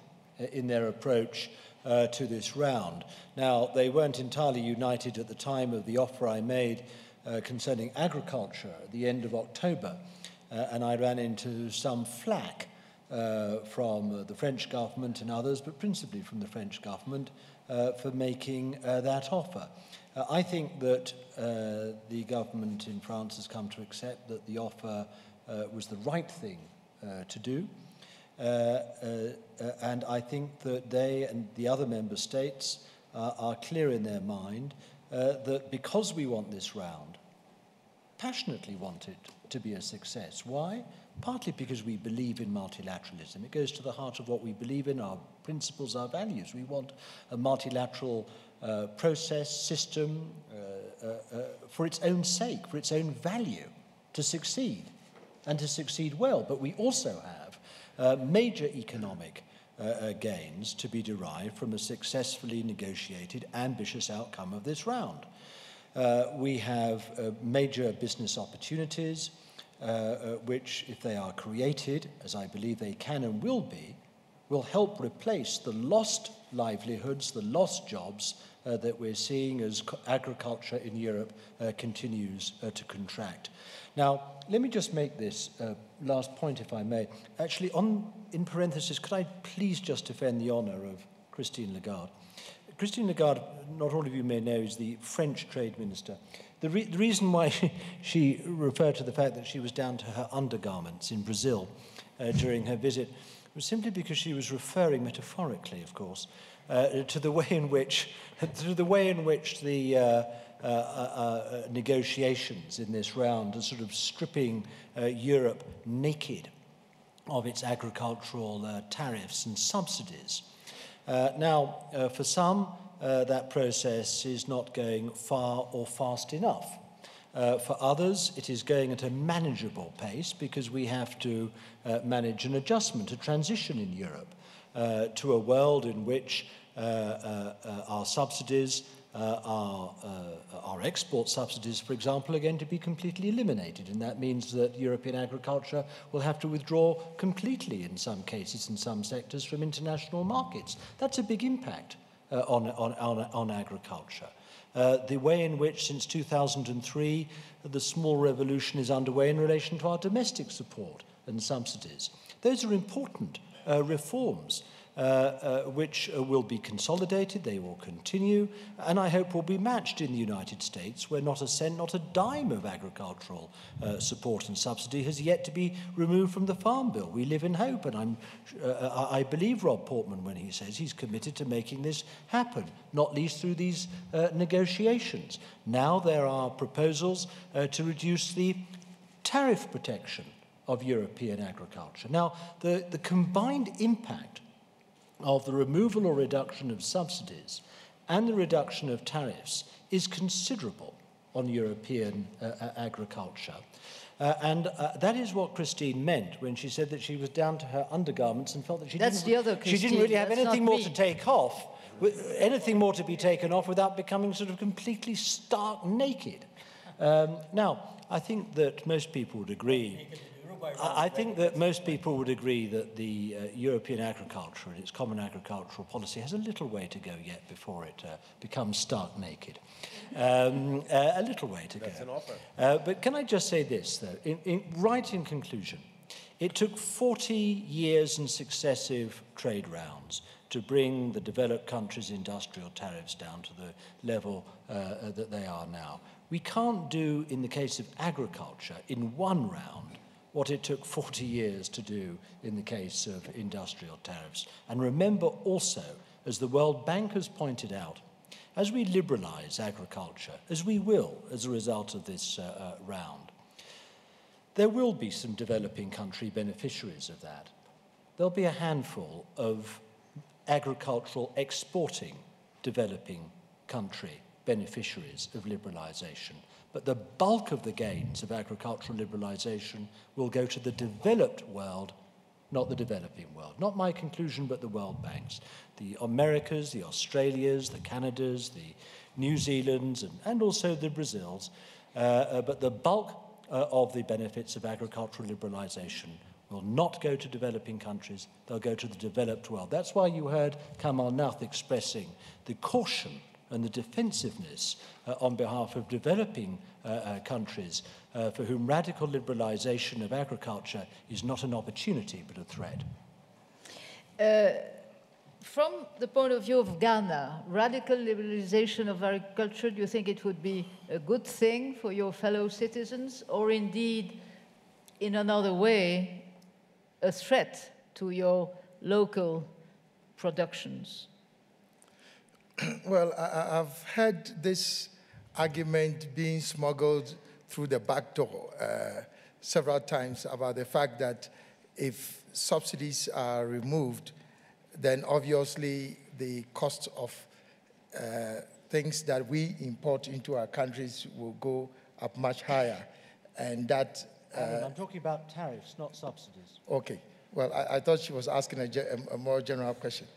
in their approach to this round. Now, they weren't entirely united at the time of the offer I made concerning agriculture at the end of October, and I ran into some flack from the French government and others, but principally from the French government, for making that offer. I think that the government in France has come to accept that the offer was the right thing to do. And I think that they and the other member states are clear in their mind that because we want this round, passionately want it to be a success. Why? Partly because we believe in multilateralism. It goes to the heart of what we believe in, our principles, our values. We want a multilateral process, system, for its own sake, for its own value, to succeed, and to succeed well. But we also have major economic gains to be derived from a successfully negotiated, ambitious outcome of this round. We have major business opportunities, which, if they are created, as I believe they can and will be, will help replace the lost livelihoods, the lost jobs that we're seeing as agriculture in Europe continues to contract. Now, let me just make this last point, if I may. Actually, in parenthesis, could I please just defend the honour of Christine Lagarde? Christine Lagarde, not all of you may know, is the French trade minister. The reason why she referred to the fact that she was down to her undergarments in Brazil during her visit was simply because she was referring, metaphorically, of course, to the way in which the negotiations in this round are sort of stripping Europe naked of its agricultural tariffs and subsidies. For some, that process is not going far or fast enough. For others, it is going at a manageable pace because we have to manage an adjustment, a transition in Europe to a world in which our subsidies, our export subsidies, for example, are going to be completely eliminated. And that means that European agriculture will have to withdraw completely, in some cases, in some sectors, from international markets. That's a big impact on agriculture. The way in which, since 2003, the small revolution is underway in relation to our domestic support and subsidies. Those are important reforms which will be consolidated, they will continue, and I hope will be matched in the United States, where not a cent, not a dime of agricultural support and subsidy has yet to be removed from the Farm Bill. We live in hope, and I believe Rob Portman when he says he's committed to making this happen, not least through these negotiations. Now there are proposals to reduce the tariff protection of European agriculture. Now, the combined impact of the removal or reduction of subsidies and the reduction of tariffs is considerable on European agriculture. That is what Christine meant when she said that she was down to her undergarments and felt that she didn't really have anything more to take off, anything more to be taken off without becoming sort of completely stark naked. Now, I think that most people would agree. I think that most people would agree that the European agriculture and its common agricultural policy has a little way to go yet before it becomes stark naked. A little way to go. That's an offer. But can I just say this, though, right in conclusion, it took 40 years and successive trade rounds to bring the developed countries' industrial tariffs down to the level that they are now. We can't do, in the case of agriculture, in one round, what it took 40 years to do in the case of industrial tariffs. And remember also, as the World Bank has pointed out, as we liberalize agriculture, as we will as a result of this round, there will be some developing country beneficiaries of that. There'll be a handful of agricultural exporting developing country beneficiaries of liberalization. But the bulk of the gains of agricultural liberalization will go to the developed world, not the developing world. Not my conclusion, but the World Bank's. The Americas, the Australias, the Canadas, the New Zealands, and also the Brazils. But the bulk of the benefits of agricultural liberalization will not go to developing countries, they'll go to the developed world. That's why you heard Kamal Nath expressing the caution and the defensiveness on behalf of developing countries for whom radical liberalization of agriculture is not an opportunity but a threat. From the point of view of Ghana, radical liberalization of agriculture, do you think it would be a good thing for your fellow citizens, or indeed, in another way, a threat to your local productions? Well, I've heard this argument being smuggled through the back door several times about the fact that if subsidies are removed, then obviously the cost of things that we import into our countries will go up much higher. And that... I'm talking about tariffs, not subsidies. Okay. Well, I thought she was asking a more general question.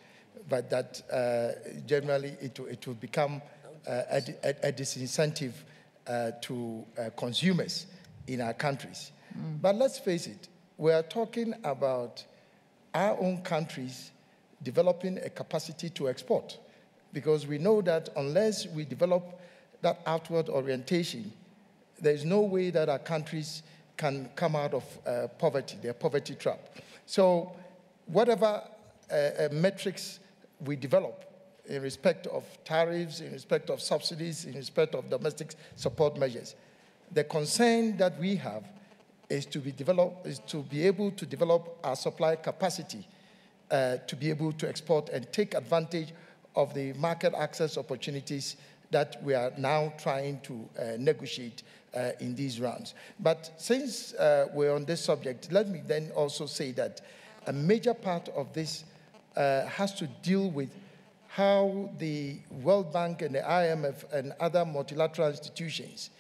But that generally it will become a disincentive to consumers in our countries. But let's face it, we are talking about our own countries developing a capacity to export, because we know that unless we develop that outward orientation, there's no way that our countries can come out of poverty, their poverty trap. So whatever metrics we develop in respect of tariffs, in respect of subsidies, in respect of domestic support measures, the concern that we have is to be able to develop our supply capacity to be able to export and take advantage of the market access opportunities that we are now trying to negotiate in these rounds. But since we're on this subject, let me then also say that a major part of this has to deal with how the World Bank and the IMF and other multilateral institutions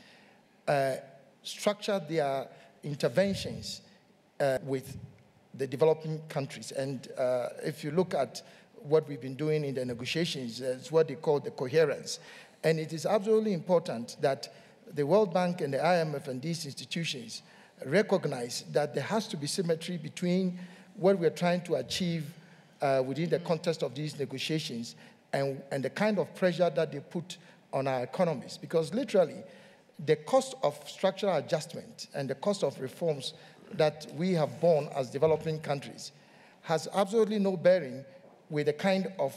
structure their interventions with the developing countries. And if you look at what we've been doing in the negotiations, it's what they call the coherence. And it is absolutely important that the World Bank and the IMF and these institutions recognize that there has to be symmetry between what we're trying to achieve within the context of these negotiations and the kind of pressure that they put on our economies. Because literally, the cost of structural adjustment and the cost of reforms that we have borne as developing countries has absolutely no bearing with the kind of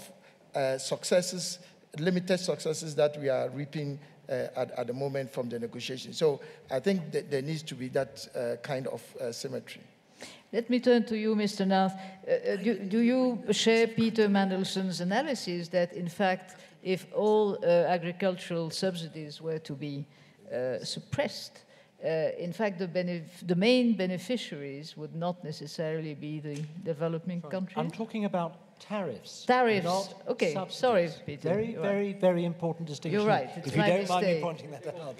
successes, limited successes that we are reaping at the moment from the negotiations. So I think that there needs to be that kind of symmetry. Let me turn to you, Mr. Nath. Do you share Peter Mandelson's analysis that, in fact, if all agricultural subsidies were to be suppressed, in fact, the main beneficiaries would not necessarily be the developing countries? I'm talking about tariffs. Tariffs. Not okay, subsidies. Sorry, Peter. Very important distinction. You're right. If you don't mind me pointing that out.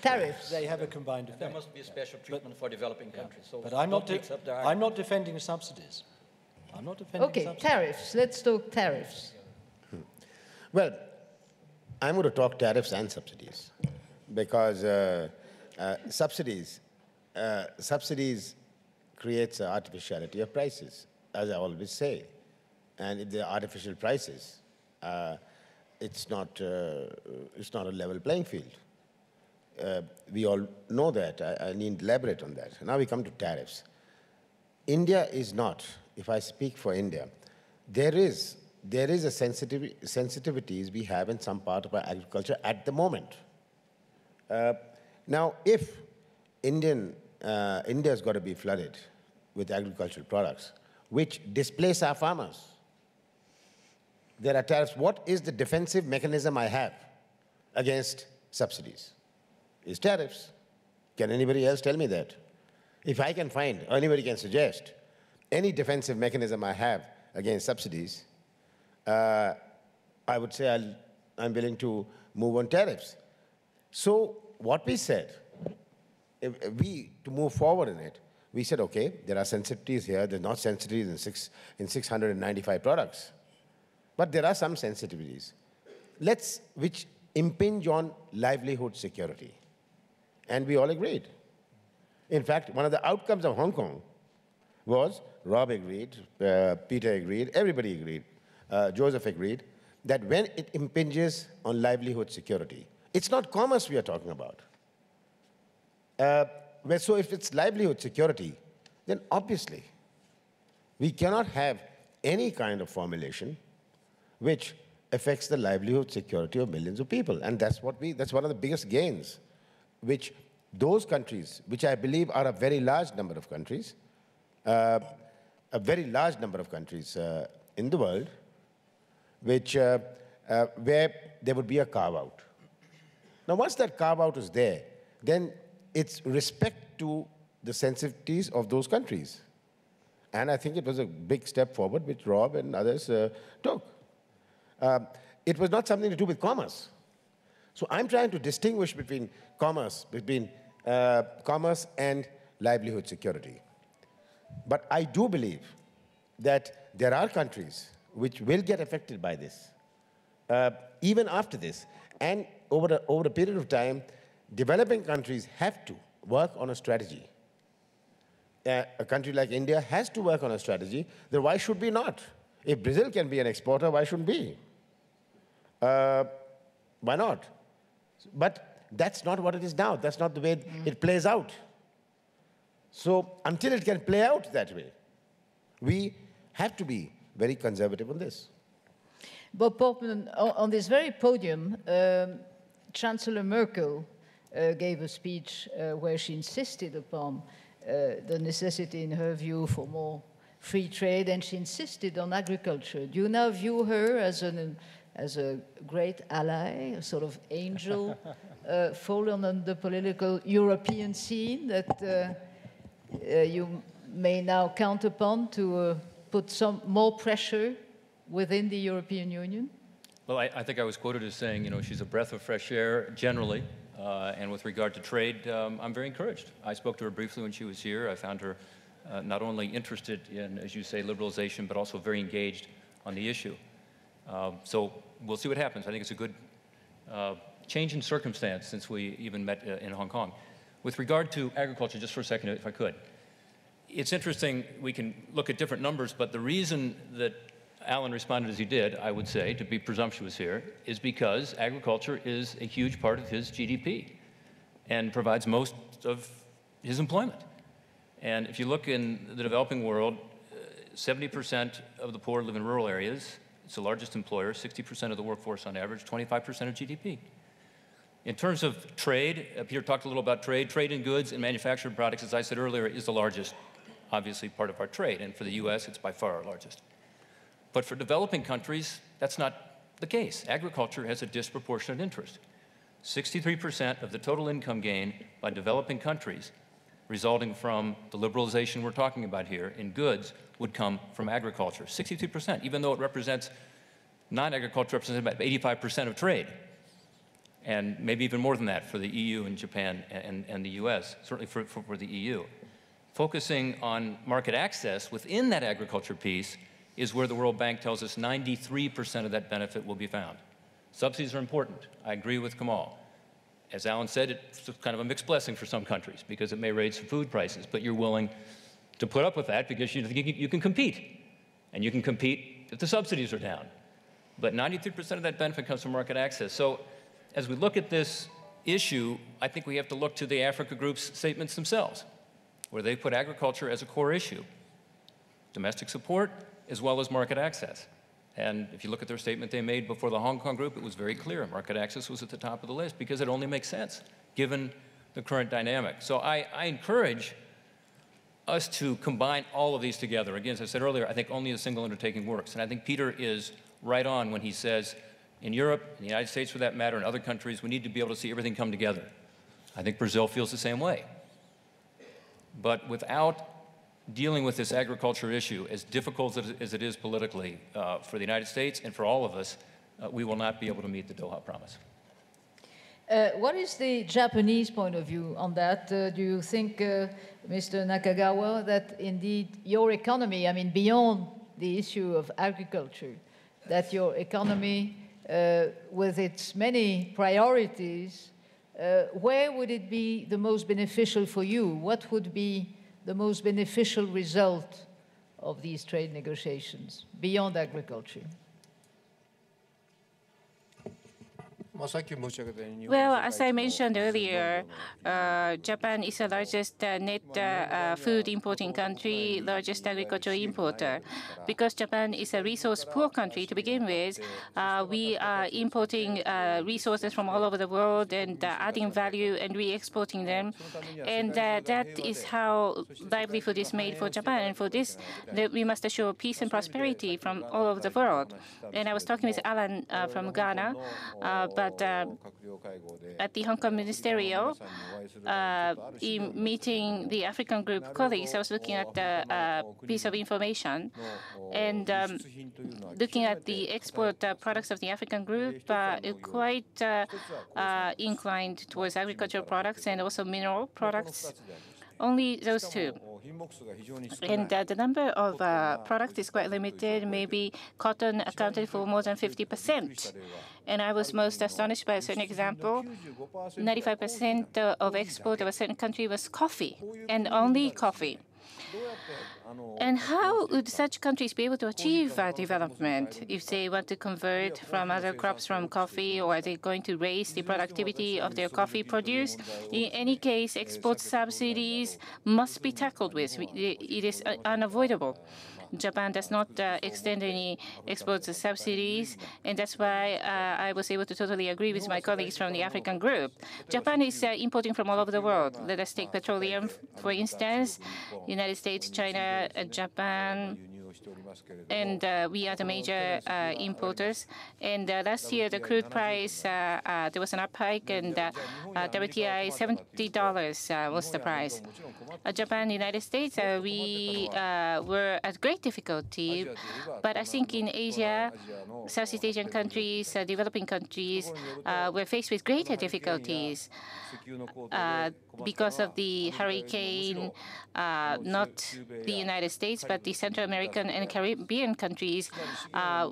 Tariffs. They have a combined effect. There must be a special treatment for developing countries. So but I'm not defending subsidies. I'm not defending subsidies. Okay, tariffs. Let's talk tariffs. Well, I'm going to talk tariffs and subsidies because subsidies creates an artificiality of prices, as I always say. And if there are artificial prices, it's not a level playing field. We all know that. I need to elaborate on that. Now we come to tariffs. India is not, if I speak for India, there is a sensitivities we have in some part of our agriculture at the moment. Now, if India's got to be flooded with agricultural products, which displace our farmers, there are tariffs. What is the defensive mechanism I have against subsidies? Is tariffs. Can anybody else tell me that? If I can find, or anybody can suggest, any defensive mechanism I have against subsidies, I would say I'm willing to move on tariffs. So what we said, to move forward in it, we said, okay, there are sensitivities here. There's not sensitivities in 695 products. But there are some sensitivities, which impinge on livelihood security. And we all agreed. In fact, one of the outcomes of Hong Kong was Rob agreed, Peter agreed, everybody agreed, Joseph agreed, that when it impinges on livelihood security, it's not commerce we are talking about. So if it's livelihood security, then obviously we cannot have any kind of formulation which affects the livelihood security of millions of people. And that's one of the biggest gains, which those countries, which I believe are a very large number of countries, in the world, where there would be a carve-out. Now, once that carve-out is there, then it's respect to the sensitivities of those countries. And I think it was a big step forward, which Rob and others took. It was not something to do with commerce. So I'm trying to distinguish between commerce and livelihood security. But I do believe that there are countries which will get affected by this, even after this. And over a period of time, developing countries have to work on a strategy. A country like India has to work on a strategy. Then why should we not? If Brazil can be an exporter, why shouldn't we? Why not? But that's not what it is now. That's not the way it plays out. So until it can play out that way, we have to be very conservative on this. Bob Portman, on this very podium, Chancellor Merkel gave a speech where she insisted upon the necessity, in her view, for more free trade, and she insisted on agriculture. Do you now view her as a great ally, a sort of angel fallen on the political European scene that you may now count upon to put some more pressure within the European Union? Well, I think I was quoted as saying, you know, she's a breath of fresh air generally. And with regard to trade, I'm very encouraged. I spoke to her briefly when she was here. I found her not only interested in, as you say, liberalization, but also very engaged on the issue. So we'll see what happens. I think it's a good change in circumstance since we even met in Hong Kong. With regard to agriculture, just for a second, if I could, it's interesting, we can look at different numbers, but the reason that Alan responded as he did, I would say, to be presumptuous here, is because agriculture is a huge part of his GDP and provides most of his employment. And if you look in the developing world, 70% of the poor live in rural areas. It's the largest employer, 60% of the workforce on average, 25% of GDP. In terms of trade, Peter talked a little about trade. Trade in goods and manufactured products, as I said earlier, is the largest, obviously, part of our trade. And for the US, it's by far our largest. But for developing countries, that's not the case. Agriculture has a disproportionate interest. 63% of the total income gain by developing countries resulting from the liberalization we're talking about here in goods would come from agriculture. 63%, even though it represents, non-agriculture represents about 85% of trade. And maybe even more than that for the EU and Japan and the US, certainly for the EU. Focusing on market access within that agriculture piece is where the World Bank tells us 93% of that benefit will be found. Subsidies are important. I agree with Kamal. As Alan said, it's kind of a mixed blessing for some countries because it may raise food prices, but you're willing to put up with that because you can compete. And you can compete if the subsidies are down. But 93% of that benefit comes from market access. So as we look at this issue, I think we have to look to the Africa Group's statements themselves, where they put agriculture as a core issue. Domestic support, as well as market access. And if you look at their statement they made before the Hong Kong group, it was very clear. Market access was at the top of the list because it only makes sense given the current dynamic. So I encourage us to combine all of these together. Again, as I said earlier, I think only a single undertaking works. And I think Peter is right on when he says, in Europe, in the United States for that matter, and other countries, we need to be able to see everything come together. I think Brazil feels the same way. But without dealing with this agriculture issue, as difficult as it is politically for the United States and for all of us, we will not be able to meet the Doha promise. What is the Japanese point of view on that? Do you think, Mr. Nakagawa, that indeed your economy, I mean, beyond the issue of agriculture, that your economy, with its many priorities, where would it be the most beneficial for you? What would be the most beneficial result of these trade negotiations beyond agriculture? Well, as I mentioned earlier, Japan is the largest net food importing country, largest agricultural importer. Because Japan is a resource-poor country to begin with, we are importing resources from all over the world and adding value and re-exporting them. And that is how livelihood is made for Japan. And for this, we must assure peace and prosperity from all over the world. And I was talking with Alan from Ghana, but at the Hong Kong Ministerial, in meeting the African group colleagues, I was looking at the piece of information and looking at the export products of the African group, quite inclined towards agricultural products and also mineral products. Only those two. And the number of products is quite limited. Maybe cotton accounted for more than 50%. And I was most astonished by a certain example. 95% of export of a certain country was coffee, and only coffee. And how would such countries be able to achieve development if they want to convert from other crops from coffee, or are they going to raise the productivity of their coffee produce? In any case, export subsidies must be tackled with. It is unavoidable. Japan does not extend any export subsidies, and that's why I was able to totally agree with my colleagues from the African group. Japan is importing from all over the world. Let us take petroleum, for instance. United States, China, Japan, And we are the major importers. And last year, the crude price, there was an up hike, and WTI $70 was the price. Japan, United States, we were at great difficulty. But I think in Asia, Southeast Asian countries, developing countries, were faced with greater difficulties because of the hurricane, not the United States, but the Central American and Caribbean countries,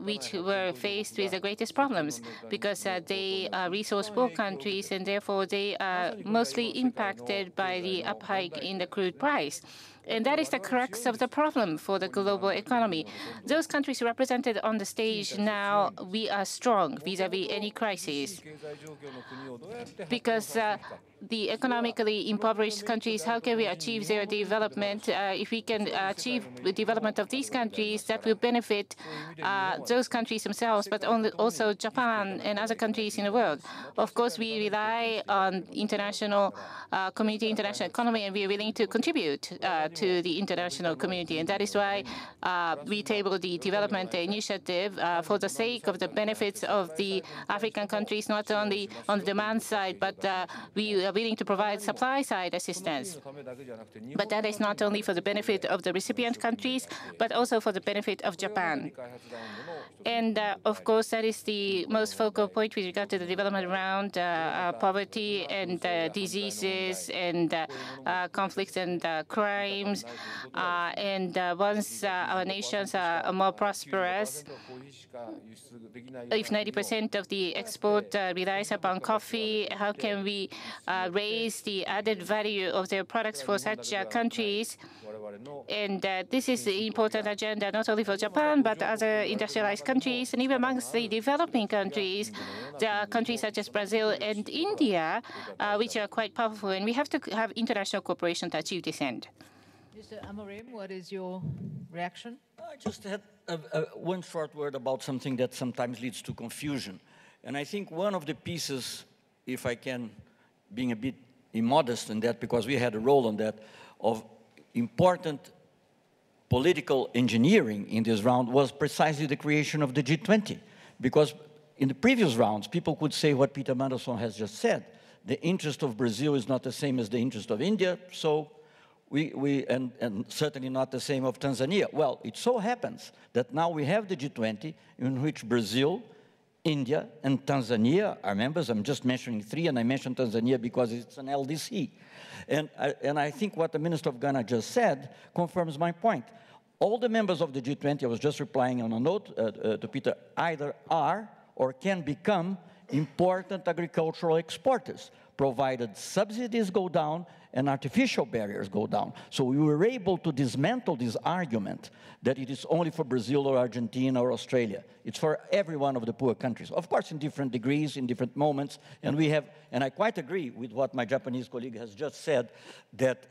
which were faced with the greatest problems because they are resource-poor countries, and therefore they are mostly impacted by the up hike in the crude price. And that is the crux of the problem for the global economy. Those countries represented on the stage now, we are strong vis-à-vis any crisis. Because the economically impoverished countries, how can we achieve their development? If we can achieve the development of these countries, that will benefit those countries themselves, but also Japan and other countries in the world. Of course, we rely on international community, international economy, and we are willing to contribute to the international community. And that is why we tabled the development initiative for the sake of the benefits of the African countries, not only on the demand side, but we are willing to provide supply-side assistance. But that is not only for the benefit of the recipient countries, but also for the benefit of Japan. And of course, that is the most focal point with regard to the development round, poverty and diseases and conflicts and crimes. And once our nations are more prosperous, if 90% of the export relies upon coffee, how can we raise the added value of their products for such countries? And this is the important agenda not only for Japan, but other industrialized countries. And even amongst the developing countries, there are countries such as Brazil and India, which are quite powerful. And we have to have international cooperation to achieve this end. Mr. Amorim, what is your reaction? I just had one short word about something that sometimes leads to confusion. And I think one of the pieces, if I can, being a bit immodest in that, because we had a role on that, of important political engineering in this round was precisely the creation of the G20. Because in the previous rounds, people could say what Peter Mandelson has just said. The interest of Brazil is not the same as the interest of India, so and certainly not the same of Tanzania. Well, it so happens that now we have the G20 in which Brazil, India, and Tanzania are members. I'm just mentioning three, and I mentioned Tanzania because it's an LDC. And I think what the Minister of Ghana just said confirms my point. All the members of the G20, I was just replying on a note to Peter, either are or can become important agricultural exporters, provided subsidies go down and artificial barriers go down. So we were able to dismantle this argument that it is only for Brazil or Argentina or Australia. It's for every one of the poor countries. Of course, in different degrees, in different moments, and we have, and I quite agree with what my Japanese colleague has just said, that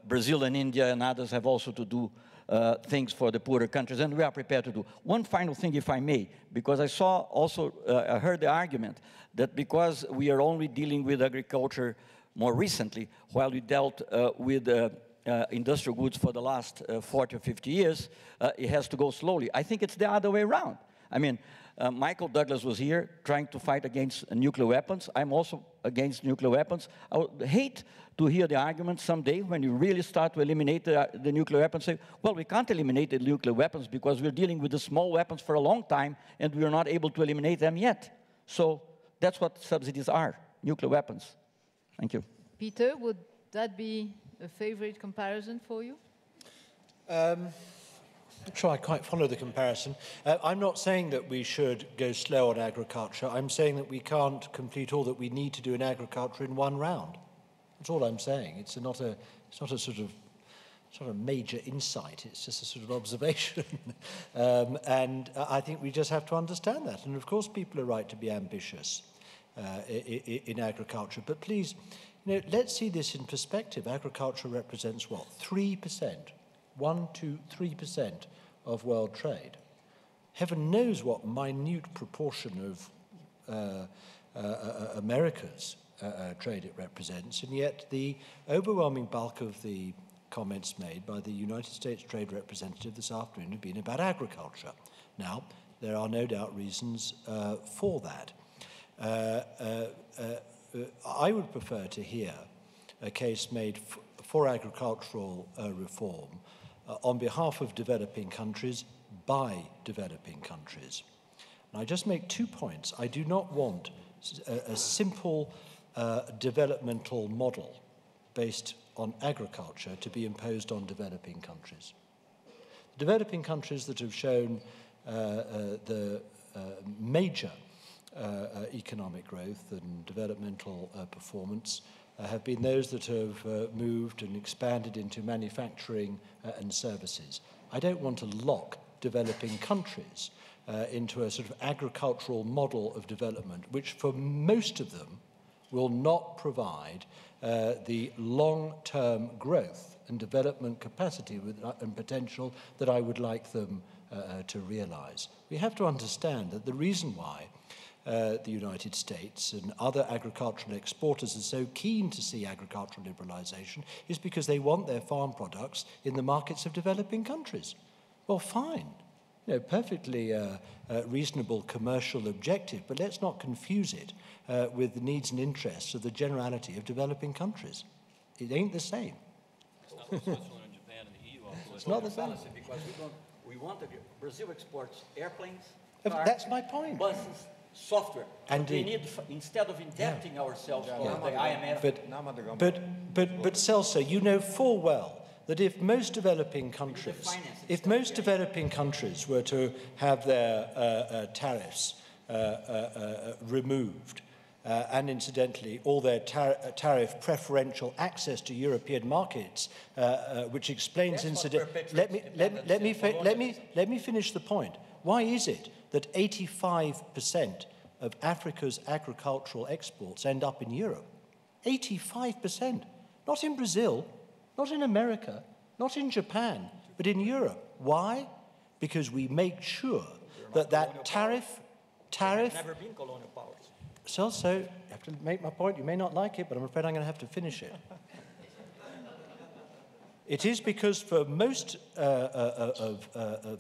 Brazil and India and others have also to do things for the poorer countries, and we are prepared to do. One final thing, if I may, because I saw also, I heard the argument that because we are only dealing with agriculture more recently, while we dealt with industrial goods for the last 40 or 50 years, it has to go slowly. I think it's the other way around. I mean, Michael Douglas was here trying to fight against nuclear weapons. I'm also against nuclear weapons. I would hate to hear the argument someday when you really start to eliminate the nuclear weapons, say, well, we can't eliminate the nuclear weapons because we're dealing with the small weapons for a long time and we're not able to eliminate them yet. So that's what subsidies are, nuclear weapons. Thank you. Peter, would that be a favorite comparison for you? I'm not sure I quite follow the comparison. I'm not saying that we should go slow on agriculture. I'm saying that we can't complete all that we need to do in agriculture in one round. That's all I'm saying. It's not a sort of major insight. It's just a sort of observation. And I think we just have to understand that. And of course, people are right to be ambitious in agriculture. But please, let's see this in perspective. Agriculture represents what? 3%. 3% of world trade. Heaven knows what minute proportion of America's trade it represents, and yet the overwhelming bulk of the comments made by the United States Trade Representative this afternoon have been about agriculture. Now, there are no doubt reasons for that. I would prefer to hear a case made for agricultural reform on behalf of developing countries by developing countries. And I just make 2 points. I do not want a simple developmental model based on agriculture to be imposed on developing countries. Developing countries that have shown the major economic growth and developmental performance have been those that have moved and expanded into manufacturing and services. I don't want to lock developing countries into a sort of agricultural model of development, which for most of them will not provide the long-term growth and development capacity and potential that I would like them to realize. We have to understand that the reason why the United States and other agricultural exporters are so keen to see agricultural liberalization is because they want their farm products in the markets of developing countries. Well, fine. You know, perfectly reasonable commercial objective, but let's not confuse it with the needs and interests of the generality of developing countries. It ain't the same. It's not Switzerland and Japan and the EU. It's not the same. Because we want to Brazil exports airplanes, cars, that's my point. Buses, software. And we need, instead of indebting ourselves for the IMF. But Celso, you know full well that if most developing countries, were to have their tariffs removed, and incidentally, all their tariff preferential access to European markets, which explains let me finish the point. Why is it that 85% of Africa's agricultural exports end up in Europe? 85%, not in Brazil, not in America, not in Japan, but in Europe. Why? Because we make sure that tariff. Never been colonial powers. So, you have to make my point. You may not like it, but I'm afraid I'm going to have to finish it. It is because for most of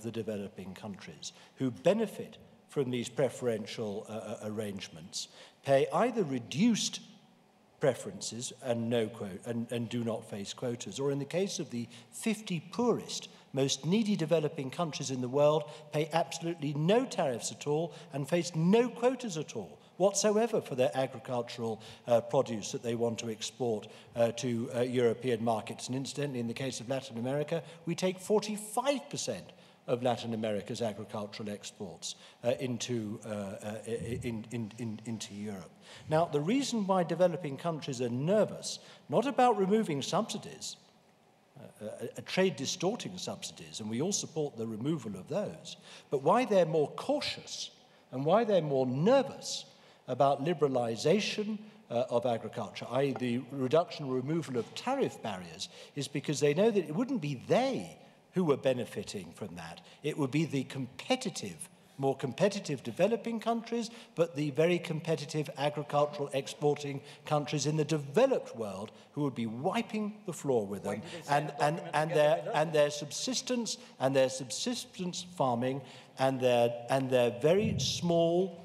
the developing countries who benefit from these preferential arrangements pay either reduced preferences and and do not face quotas, or in the case of the 50 poorest, most needy developing countries in the world, pay absolutely no tariffs at all and face no quotas at all whatsoever for their agricultural produce that they want to export to European markets. And incidentally, in the case of Latin America, we take 45% of Latin America's agricultural exports into Europe. Now, the reason why developing countries are nervous, not about removing subsidies, trade distorting subsidies, and we all support the removal of those, but why they're more cautious and why they're more nervous about liberalization of agriculture, i.e. the reduction or removal of tariff barriers, is because they know that it wouldn't be they who were benefiting from that. It would be the more competitive developing countries, but the very competitive agricultural exporting countries in the developed world who would be wiping the floor with them, and their subsistence farming and their very small,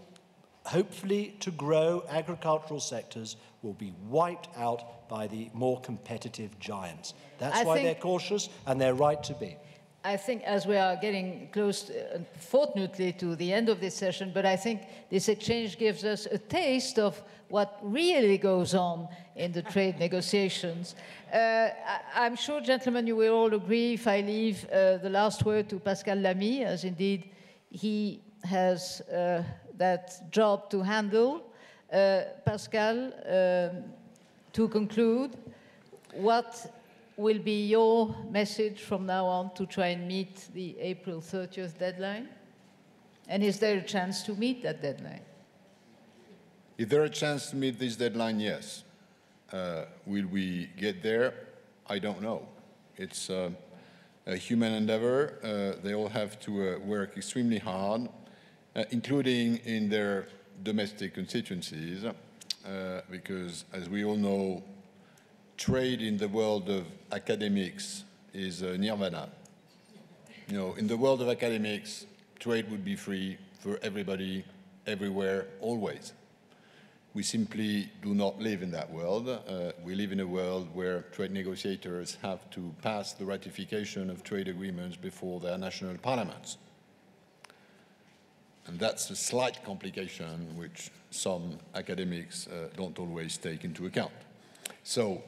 hopefully to grow agricultural sectors will be wiped out by the more competitive giants. That's why they're cautious, and they're right to be. I think as we are getting close, fortunately, to the end of this session, but I think this exchange gives us a taste of what really goes on in the trade negotiations. I'm sure, gentlemen, you will all agree if I leave the last word to Pascal Lamy, as indeed he has that job to handle. Pascal, to conclude, what will be your message from now on to try and meet the April 30th deadline? And is there a chance to meet that deadline? Is there a chance to meet this deadline? Yes. Will we get there? I don't know. It's a human endeavor. They all have to work extremely hard, including in their domestic constituencies, because as we all know, trade in the world of academics is nirvana. You know, in the world of academics, trade would be free for everybody, everywhere, always. We simply do not live in that world. We live in a world where trade negotiators have to pass the ratification of trade agreements before their national parliaments. And that's a slight complication which some academics don't always take into account. So,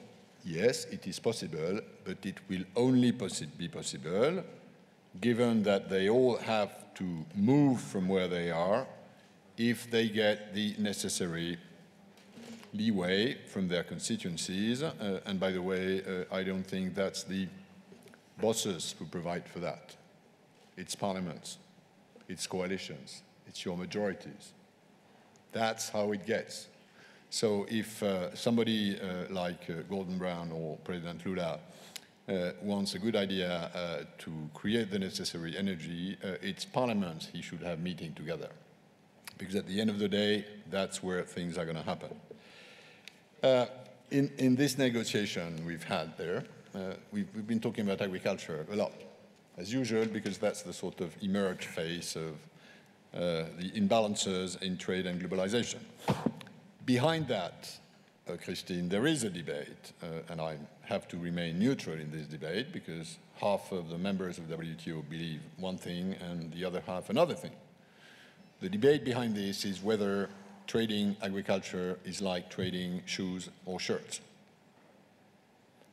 yes, it is possible, but it will only be possible given that they all have to move from where they are if they get the necessary leeway from their constituencies. And by the way, I don't think that's the bosses who provide for that. It's parliaments, it's coalitions, it's your majorities. That's how it gets. So if somebody like Gordon Brown or President Lula wants a good idea to create the necessary energy, it's parliaments he should have meeting together. Because at the end of the day, that's where things are going to happen. In this negotiation we've had there, we've been talking about agriculture a lot, as usual, because that's the sort of emerge phase of the imbalances in trade and globalization. Behind that, Christine, there is a debate, and I have to remain neutral in this debate because half of the members of WTO believe one thing and the other half another thing. The debate behind this is whether trading agriculture is like trading shoes or shirts.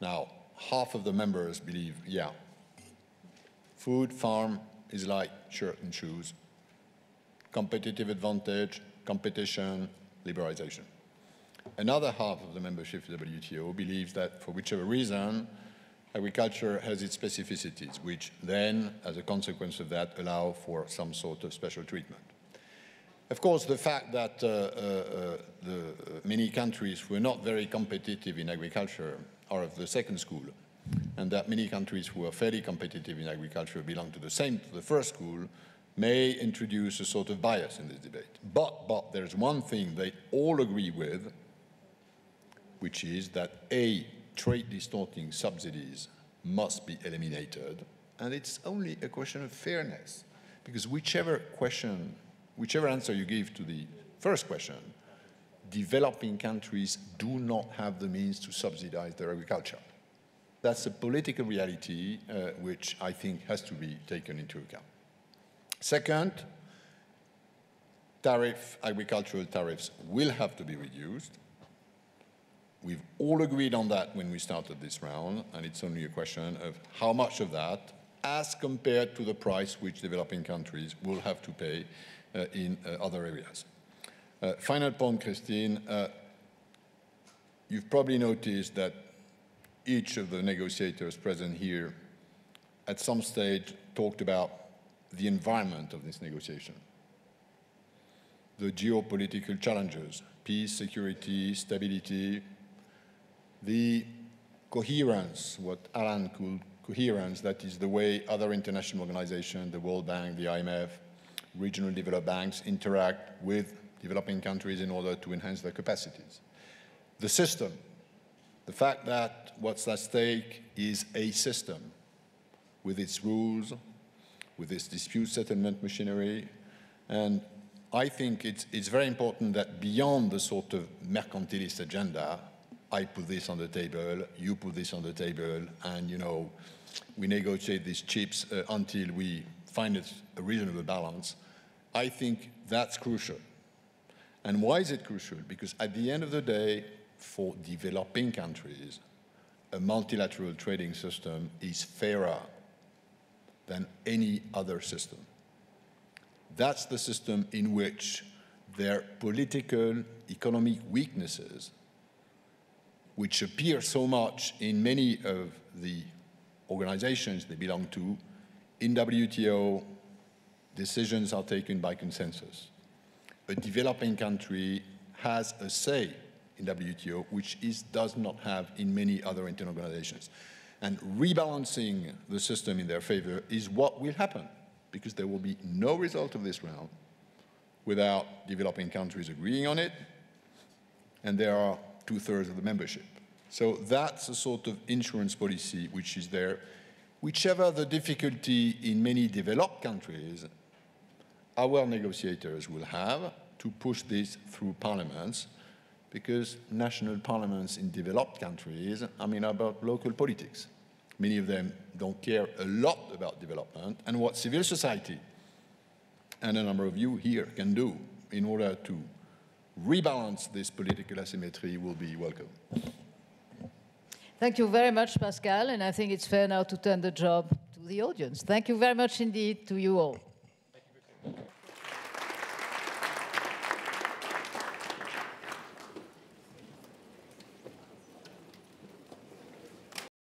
Now, half of the members believe, yeah, food, farm is like shirt and shoes. Competitive advantage, competition, liberalization. Another half of the membership of the WTO believes that for whichever reason, agriculture has its specificities, which then, as a consequence of that, allow for some sort of special treatment. Of course, the fact that many countries who are not very competitive in agriculture are of the second school, and that many countries who are fairly competitive in agriculture belong to the first school, may introduce a sort of bias in this debate. But there's one thing they all agree with, which is that A, trade distorting subsidies must be eliminated, and it's only a question of fairness, because whichever answer you give to the first question, developing countries do not have the means to subsidize their agriculture. That's a political reality which I think has to be taken into account. Second, agricultural tariffs will have to be reduced. We've all agreed on that when we started this round, and it's only a question of how much of that, as compared to the price which developing countries will have to pay in other areas. Final point, Christine, you've probably noticed that each of the negotiators present here at some stage talked about the environment of this negotiation, the geopolitical challenges, peace, security, stability, the coherence, what Alan called coherence, that is the way other international organizations, the World Bank, the IMF, regional developed banks interact with developing countries in order to enhance their capacities. The system, the fact that what's at stake is a system with its rules, with its dispute settlement machinery, and I think it's very important that beyond the sort of mercantilist agenda, I put this on the table, you put this on the table, and we negotiate these chips until we find a reasonable balance. I think that's crucial. And why is it crucial? Because at the end of the day, for developing countries, a multilateral trading system is fairer than any other system. That's the system in which their political, economic weaknesses, which appear so much in many of the organizations they belong to, in WTO, decisions are taken by consensus. A developing country has a say in WTO, which does not have in many other international organizations. And rebalancing the system in their favor is what will happen, because there will be no result of this round without developing countries agreeing on it, and there are 2/3 of the membership. So that's a sort of insurance policy which is there. Whichever the difficulty in many developed countries, our negotiators will have to push this through parliaments, because national parliaments in developed countries, are about local politics. Many of them don't care a lot about development, and what civil society and a number of you here can do in order to rebalance this political asymmetry will be welcome. Thank you very much, Pascal, and I think it's fair now to turn the job to the audience. Thank you very much indeed to you all.